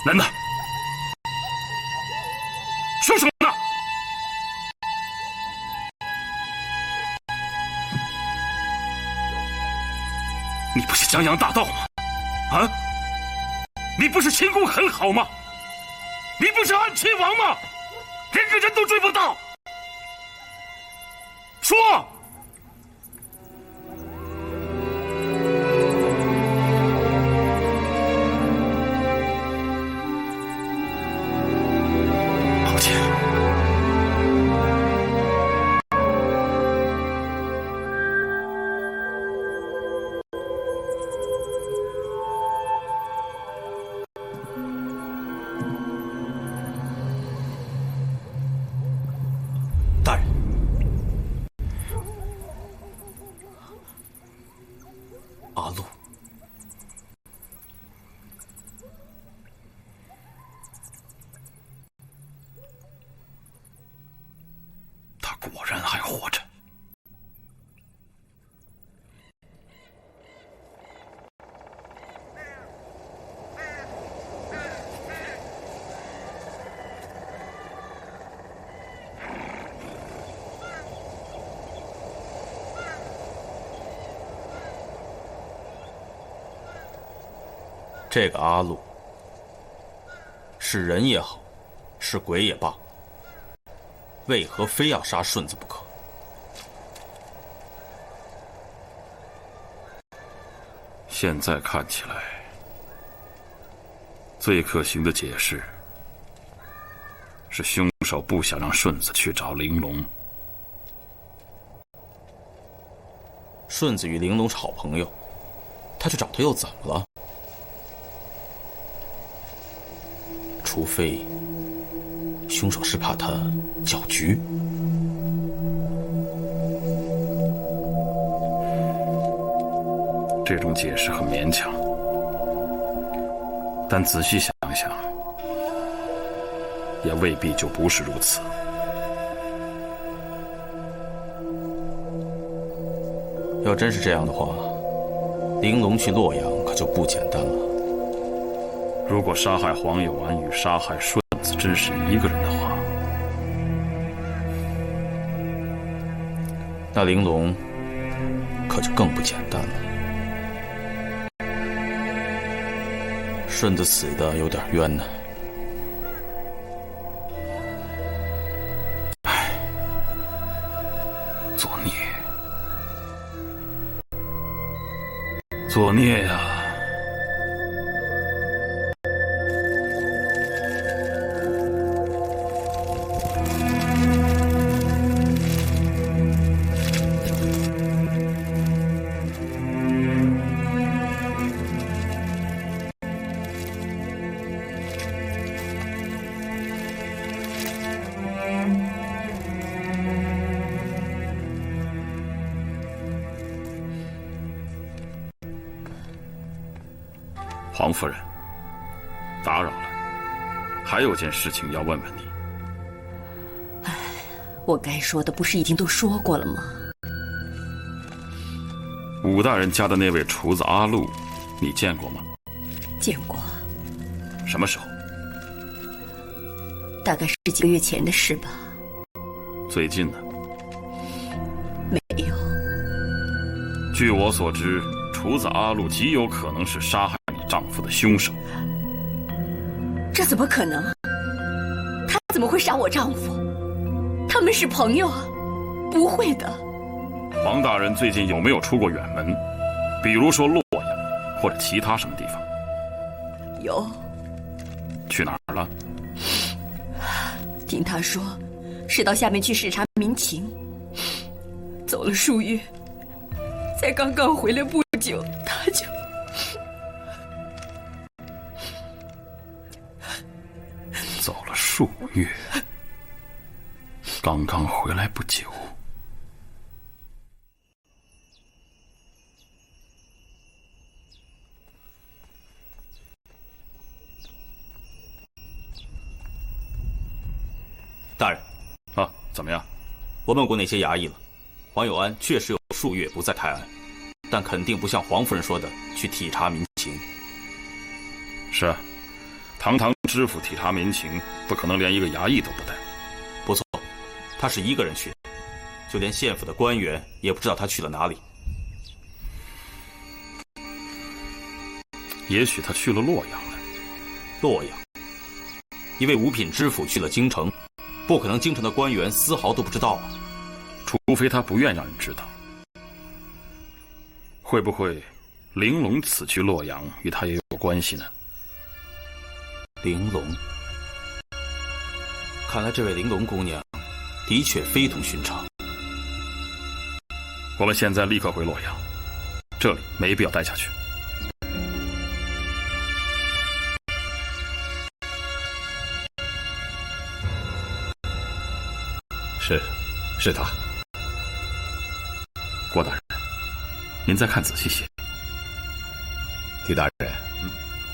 Speaker 2: 人呢？凶手呢？你不是江洋大盗吗？啊？你不是轻功很好吗？你不是安亲王吗？连个人都追不到，说！抱歉。
Speaker 4: 大人，阿禄，
Speaker 2: 他果然还活着。
Speaker 1: 这个阿禄，是人也好，是鬼也罢，为何非要杀顺子不可？
Speaker 2: 现在看起来，最可行的解释是凶手不想让顺子去找玲珑。
Speaker 1: 顺子与玲珑是好朋友，他去找他又怎么了？除非凶手是怕他搅局。
Speaker 2: 这种解释很勉强，但仔细想想，也未必就不是如此。
Speaker 1: 要真是这样的话，玲珑去洛阳可就不简单了。
Speaker 2: 如果杀害黄有安与杀害顺子真是一个人的话，
Speaker 1: 那玲珑可就更不简单了。顺子死的有点冤呢。
Speaker 2: 唉，作孽，作孽呀！黄夫人，打扰了，还有件事情要问问你。
Speaker 7: 我该说的不是已经都说过了吗？
Speaker 2: 武大人家的那位厨子阿禄，你见过吗？
Speaker 7: 见过。
Speaker 2: 什么时候？
Speaker 7: 大概是几个月前的事吧。
Speaker 2: 最近呢？
Speaker 7: 没有。
Speaker 2: 据我所知，厨子阿禄极有可能是杀害你丈夫的凶手。
Speaker 7: 这怎么可能？他怎么会杀我丈夫？他们是朋友啊，不会的。
Speaker 2: 黄大人最近有没有出过远门？比如说洛阳，或者其他什么地方？
Speaker 7: 有。
Speaker 2: 去哪儿了？
Speaker 7: 听他说，是到下面去视察民情。走了数月，才刚刚回来不久，他就……
Speaker 2: 走了数月，刚刚回来不久。
Speaker 1: 大人，
Speaker 2: 啊，怎么样？
Speaker 1: 我问过那些衙役了，黄有安确实有数月不在泰安，但肯定不像黄夫人说的去体察民情。
Speaker 2: 是啊，堂堂知府体察民情，不可能连一个衙役都不带。
Speaker 1: 不错，他是一个人去的，就连县府的官员也不知道他去了哪里。
Speaker 2: 也许他去了洛阳了。
Speaker 1: 洛阳，一位五品知府去了京城，不可能京城的官员丝毫都不知道啊。
Speaker 2: 除非他不愿让人知道。会不会玲珑此去洛阳与他也有关系呢？
Speaker 1: 玲珑，看来这位玲珑姑娘的确非同寻常。
Speaker 2: 我们现在立刻回洛阳，这里没必要待下去。
Speaker 9: 是他。
Speaker 2: 郭大人，您再看仔细些。
Speaker 9: 狄大人，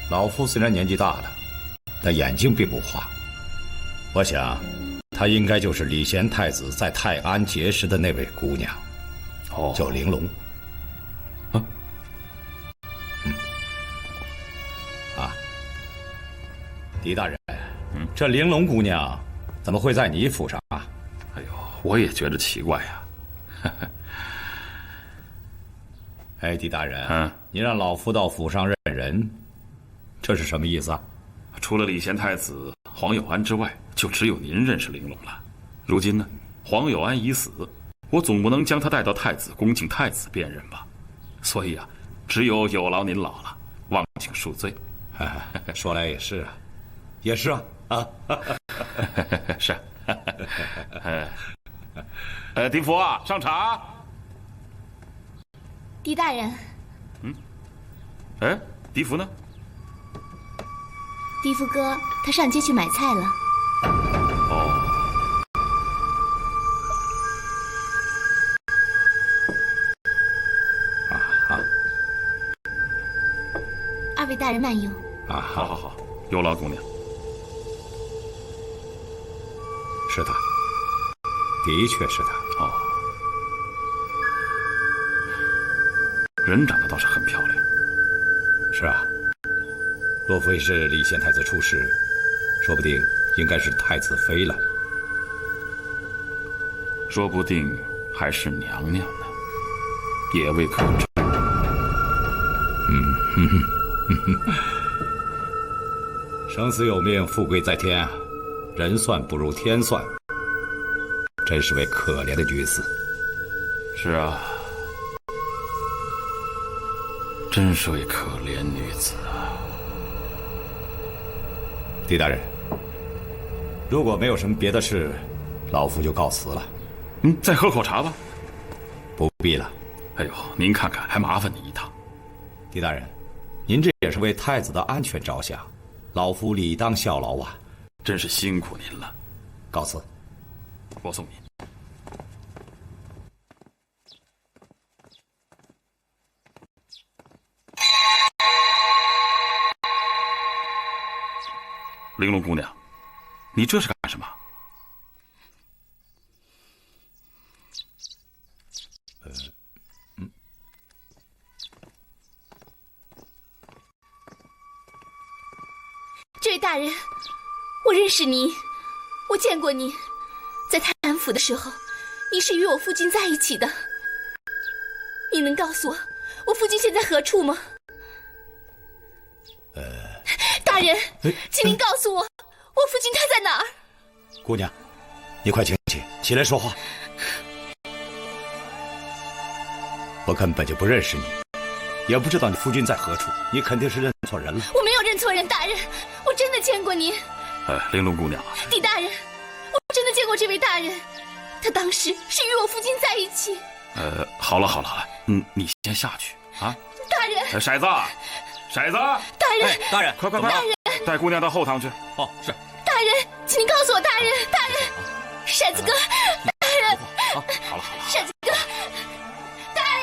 Speaker 9: 老夫虽然年纪大了，但眼睛并不花。我想，她应该就是礼贤太子在泰安结识的那位姑娘，叫玲珑。狄大人，这玲珑姑娘怎么会在你府上啊？
Speaker 2: 哎呦，我也觉得奇怪呀。
Speaker 9: 哎，狄大人，你让老夫到府上认人，这是什么意思啊？
Speaker 2: 除了礼贤太子黄有安之外，就只有您认识玲珑了。如今呢，黄有安已死，我总不能将他带到太子宫请太子辨认吧？所以啊，只有劳您老了，望请恕罪。
Speaker 9: 说来也是啊，也是啊，
Speaker 2: 是。狄福啊，上茶。
Speaker 14: 狄大人。
Speaker 2: 狄福呢？
Speaker 14: 狄福哥，他上街去买菜了。二位大人慢用。
Speaker 2: 好，有劳姑娘。
Speaker 9: 是他，的确是他。
Speaker 2: 人长得倒是很漂亮。
Speaker 9: 是啊，若非是礼贤太子出事，说不定应该是太子妃了。
Speaker 2: 说不定还是娘娘呢，也未可知。
Speaker 9: 生死有命，富贵在天，人算不如天算，真是位可怜的女子。
Speaker 2: 是啊，真是位可怜女子啊。
Speaker 9: 狄大人，如果没有什么别的事，老夫就告辞了。
Speaker 2: 再喝口茶吧。
Speaker 9: 不必了。
Speaker 2: 哎呦，您看看，还麻烦你一趟。
Speaker 9: 狄大人，您这也是为太子的安全着想，老夫理当效劳啊。
Speaker 2: 真是辛苦您了。
Speaker 9: 告辞。
Speaker 2: 我送您。玲珑姑娘，你这是干什么？
Speaker 14: 这位大人，我认识你，我见过你，在泰安府的时候，你是与我父亲在一起的。你能告诉我，我父亲现在何处吗？大人，请您告诉我，我父亲他在哪儿？
Speaker 9: 姑娘，你快请起，起来说话。我根本就不认识你，也不知道你夫君在何处，你肯定是认错人了。
Speaker 14: 我没有认错人，大人，我真的见过您。
Speaker 2: 玲珑姑娘啊，
Speaker 14: 狄大人，我真的见过这位大人，他当时是与我父亲在一起。
Speaker 2: 好了，你先下去啊。
Speaker 14: 大人，
Speaker 2: 骰子，
Speaker 14: 大人，
Speaker 1: 大人，
Speaker 2: 快，
Speaker 14: 大人，
Speaker 2: 带姑娘到后堂去。
Speaker 1: 是。
Speaker 14: 大人，请您告诉我，大人，骰子哥，大人，
Speaker 2: 好了，
Speaker 14: 骰子哥，大人。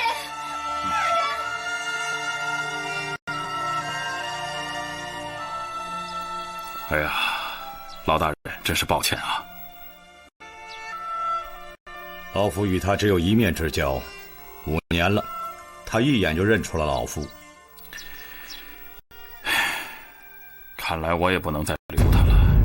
Speaker 2: 哎呀，老大人，真是抱歉啊。
Speaker 9: 老夫与他只有一面之交，5年了，他一眼就认出了老夫。
Speaker 2: 看来我也不能再留他了。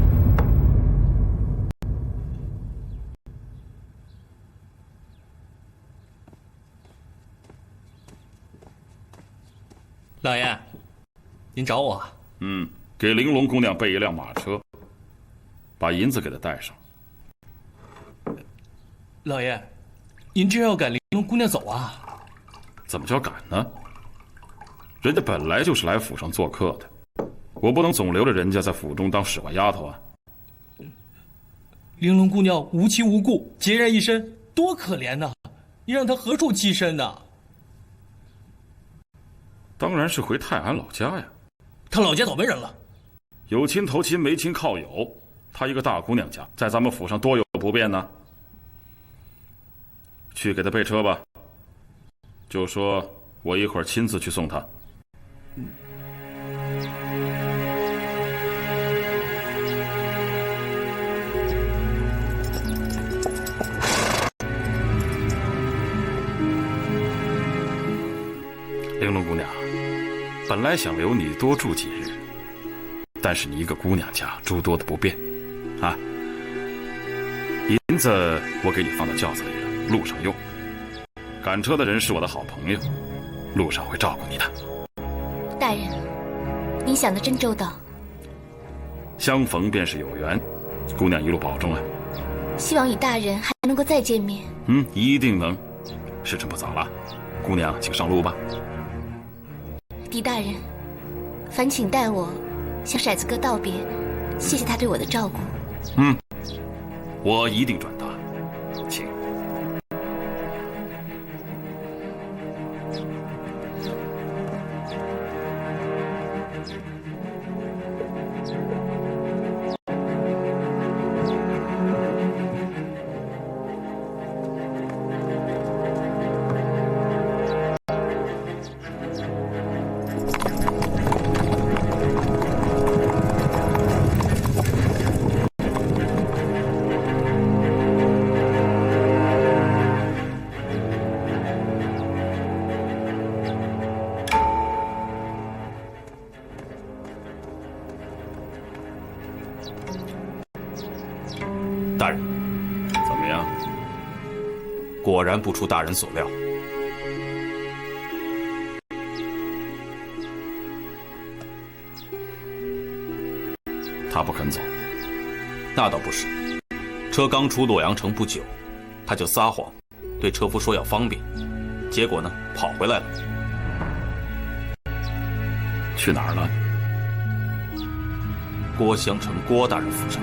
Speaker 3: 老爷，您找我？
Speaker 2: 给玲珑姑娘备一辆马车，把银子给她带上。
Speaker 3: 老爷，您这要赶玲珑姑娘走啊？
Speaker 2: 怎么叫赶呢？人家本来就是来府上做客的，我不能总留着人家在府中当使唤丫头啊。
Speaker 3: 玲珑姑娘无亲无故，孑然一身，多可怜呐！你让她何处栖身呢？
Speaker 2: 当然是回泰安老家呀。
Speaker 3: 她老家怎么人了？
Speaker 2: 有亲投亲，没亲靠友。她一个大姑娘家，在咱们府上多有不便呢。去给她备车吧，就说我一会儿亲自去送她。玲珑姑娘，本来想留你多住几日，但是你一个姑娘家，诸多的不便，啊，银子我给你放到轿子里了，路上用。赶车的人是我的好朋友，路上会照顾你的。
Speaker 14: 大人，您想的真周到。
Speaker 2: 相逢便是有缘，姑娘一路保重啊。
Speaker 14: 希望与大人还能够再见面。
Speaker 2: 一定能。时辰不早了，姑娘请上路吧。
Speaker 14: 狄大人，烦请代我向骰子哥道别，谢谢他对我的照顾。
Speaker 2: 我一定转达，请。
Speaker 1: 大人，
Speaker 2: 怎么样？
Speaker 1: 果然不出大人所料。
Speaker 2: 他不肯走。
Speaker 1: 那倒不是，车刚出洛阳城不久，他就撒谎，对车夫说要方便，结果呢，跑回来了。
Speaker 2: 去哪儿了？
Speaker 1: 郭襄城郭大人府上。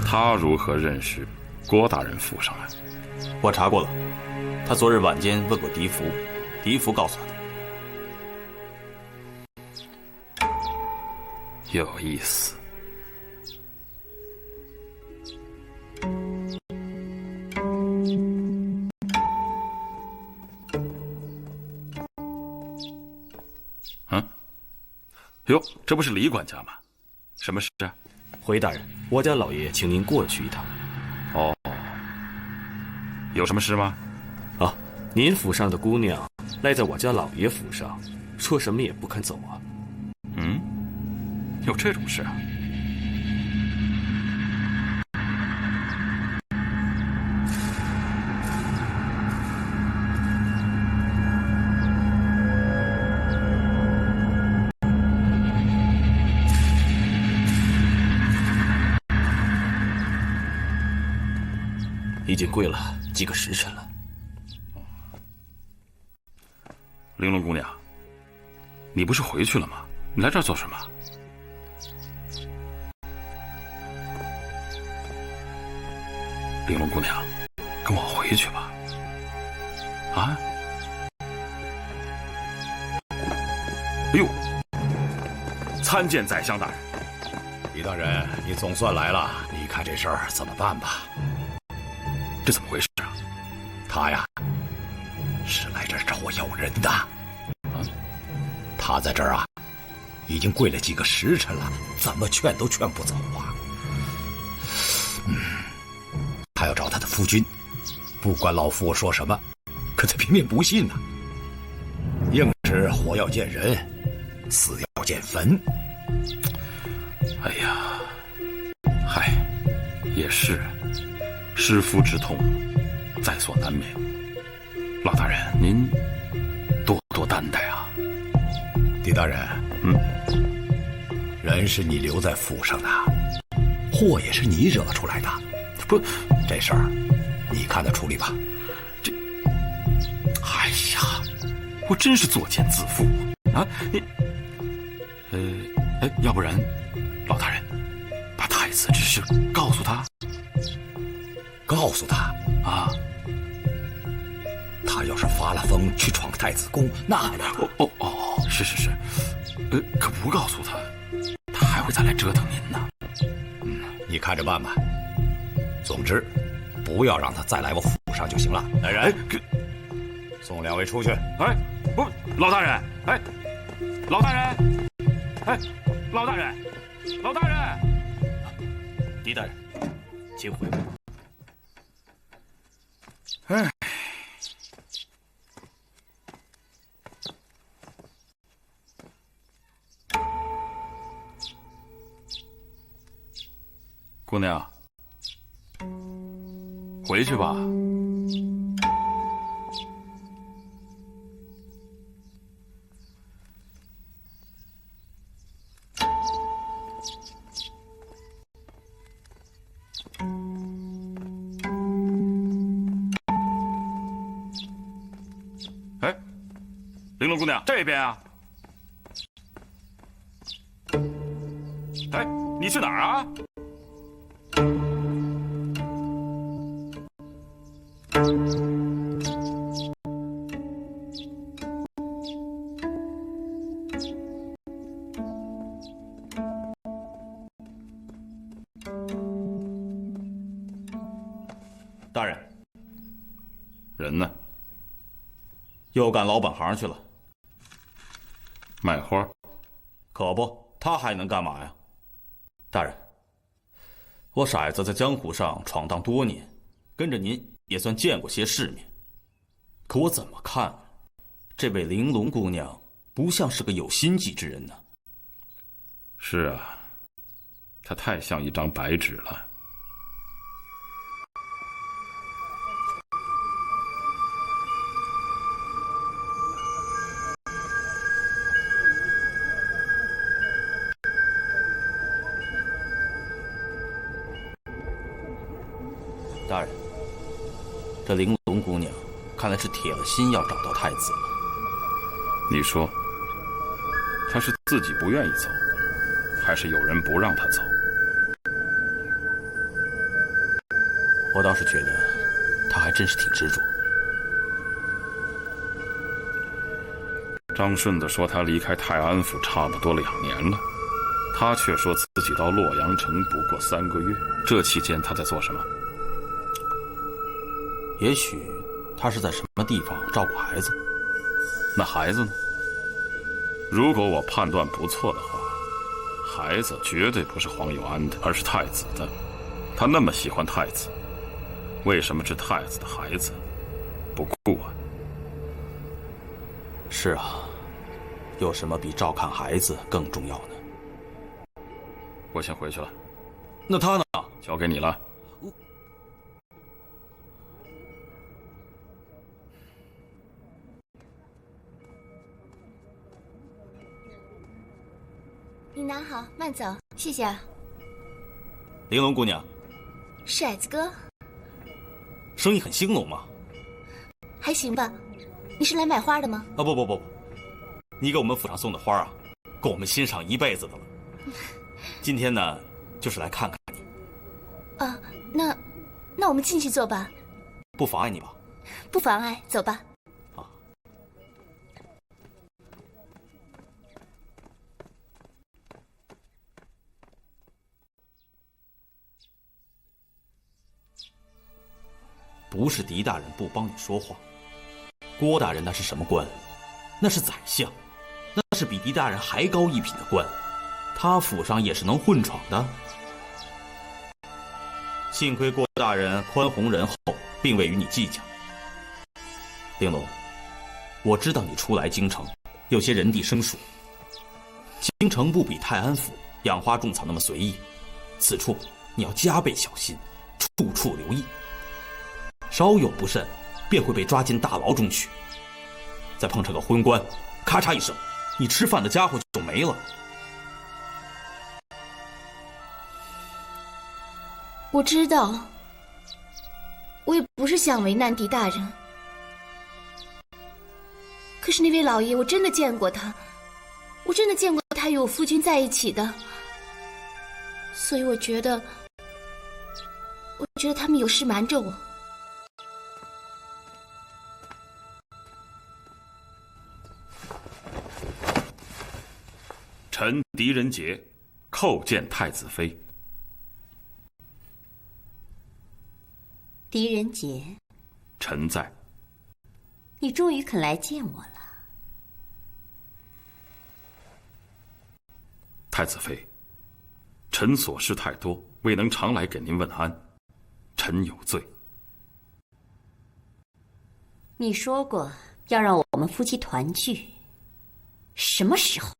Speaker 2: 他如何认识郭大人府上来？
Speaker 1: 我查过了，他昨日晚间问过狄福，狄福告诉他的。
Speaker 2: 有意思。哟，这不是李管家吗？什么事啊？
Speaker 15: 回大人，我家老爷请您过去一趟。
Speaker 2: 哦，有什么事吗？
Speaker 15: 啊，您府上的姑娘赖在我家老爷府上，说什么也不肯走啊。
Speaker 2: 有这种事啊？
Speaker 15: 已经跪了几个时辰了。
Speaker 2: 玲珑姑娘，你不是回去了吗？你来这儿做什么？玲珑姑娘，跟我回去吧。啊？哎呦！参见宰相大人。
Speaker 9: 李大人，你总算来了，你看这事儿怎么办吧？
Speaker 2: 这怎么回事啊？
Speaker 9: 他呀，是来这儿找我要人的。他在这儿啊，已经跪了几个时辰了，怎么劝都劝不走啊。他要找他的夫君，不管老夫我说什么，可他偏偏不信呐。硬是活要见人，死要建坟。
Speaker 2: 哎呀，嗨，也是，失夫之痛，在所难免。老大人，您多多担待啊。
Speaker 9: 狄大人，人是你留在府上的，祸也是你惹出来的。
Speaker 2: 不，
Speaker 9: 这事儿你看着处理吧。
Speaker 2: 哎呀，我真是作茧自缚啊！你，要不然，老大人，把太子之事告诉他。
Speaker 9: 告诉他
Speaker 2: 啊，
Speaker 9: 他要是发了疯去闯太子宫，那
Speaker 2: 是，可不告诉他，他还会再来折腾您呢。
Speaker 9: 你看着办吧。总之，不要让他再来我府上就行了。来人，送两位出去。
Speaker 2: 哎，不，老大人，哎，老大人，哎，老大人，老大人，
Speaker 1: 狄大人，请回。
Speaker 2: 哎，姑娘，回去吧。哎，玲珑姑娘，这边啊！哎，你去哪儿啊？
Speaker 1: 大人，
Speaker 2: 人呢？
Speaker 1: 又干老本行去了。
Speaker 2: 卖花？
Speaker 1: 可不，他还能干嘛呀？大人，我骰子在江湖上闯荡多年，跟着您也算见过些世面。可我怎么看，这位玲珑姑娘不像是个有心计之人呢。
Speaker 2: 是啊，她太像一张白纸了。
Speaker 1: 大人，这玲珑姑娘看来是铁了心要找到太子了。
Speaker 2: 你说，她是自己不愿意走，还是有人不让她走？
Speaker 1: 我倒是觉得，她还真是挺执着。
Speaker 2: 张顺子说他离开泰安府差不多2年了，他却说自己到洛阳城不过3个月。这期间他在做什么？
Speaker 1: 也许他是在什么地方照顾孩子。
Speaker 2: 那孩子呢？如果我判断不错的话，孩子绝对不是黄有安的，而是太子的。他那么喜欢太子，为什么治太子的孩子不顾啊？
Speaker 1: 是啊，有什么比照看孩子更重要呢？
Speaker 2: 我先回去了。
Speaker 1: 那他呢？
Speaker 2: 交给你了。
Speaker 14: 你拿好，慢走，谢谢啊。
Speaker 1: 玲珑姑娘，
Speaker 14: 骰子哥，
Speaker 1: 生意很兴隆吗？
Speaker 14: 还行吧。你是来买花的吗？
Speaker 1: 啊，不，你给我们府上送的花啊，够我们欣赏一辈子的了。今天呢，就是来看看你。
Speaker 14: 啊，那我们进去坐吧。
Speaker 1: 不妨碍你吧？
Speaker 14: 不妨碍，走吧。
Speaker 1: 啊。不是狄大人不帮你说话，郭大人那是什么官？那是宰相，那是比狄大人还高一品的官，他府上也是能混闯的。幸亏郭大人宽宏仁厚，并未与你计较。玲珑，我知道你初来京城，有些人地生疏，京城不比泰安府养花种草那么随意，此处你要加倍小心，处处留意，稍有不慎，便会被抓进大牢中去。再碰上个昏官，咔嚓一声，你吃饭的家伙就没了。
Speaker 14: 我知道，我也不是想为难狄大人，可是那位老爷，我真的见过他，我真的见过他与我夫君在一起的，所以我觉得他们有事瞒着我。
Speaker 2: 臣狄仁杰叩见太子妃。
Speaker 13: 狄仁杰，
Speaker 2: 臣在。
Speaker 13: 你终于肯来见我了。
Speaker 2: 太子妃，臣所事太多，未能常来给您问安，臣有罪。
Speaker 13: 你说过要让我们夫妻团聚，什么时候？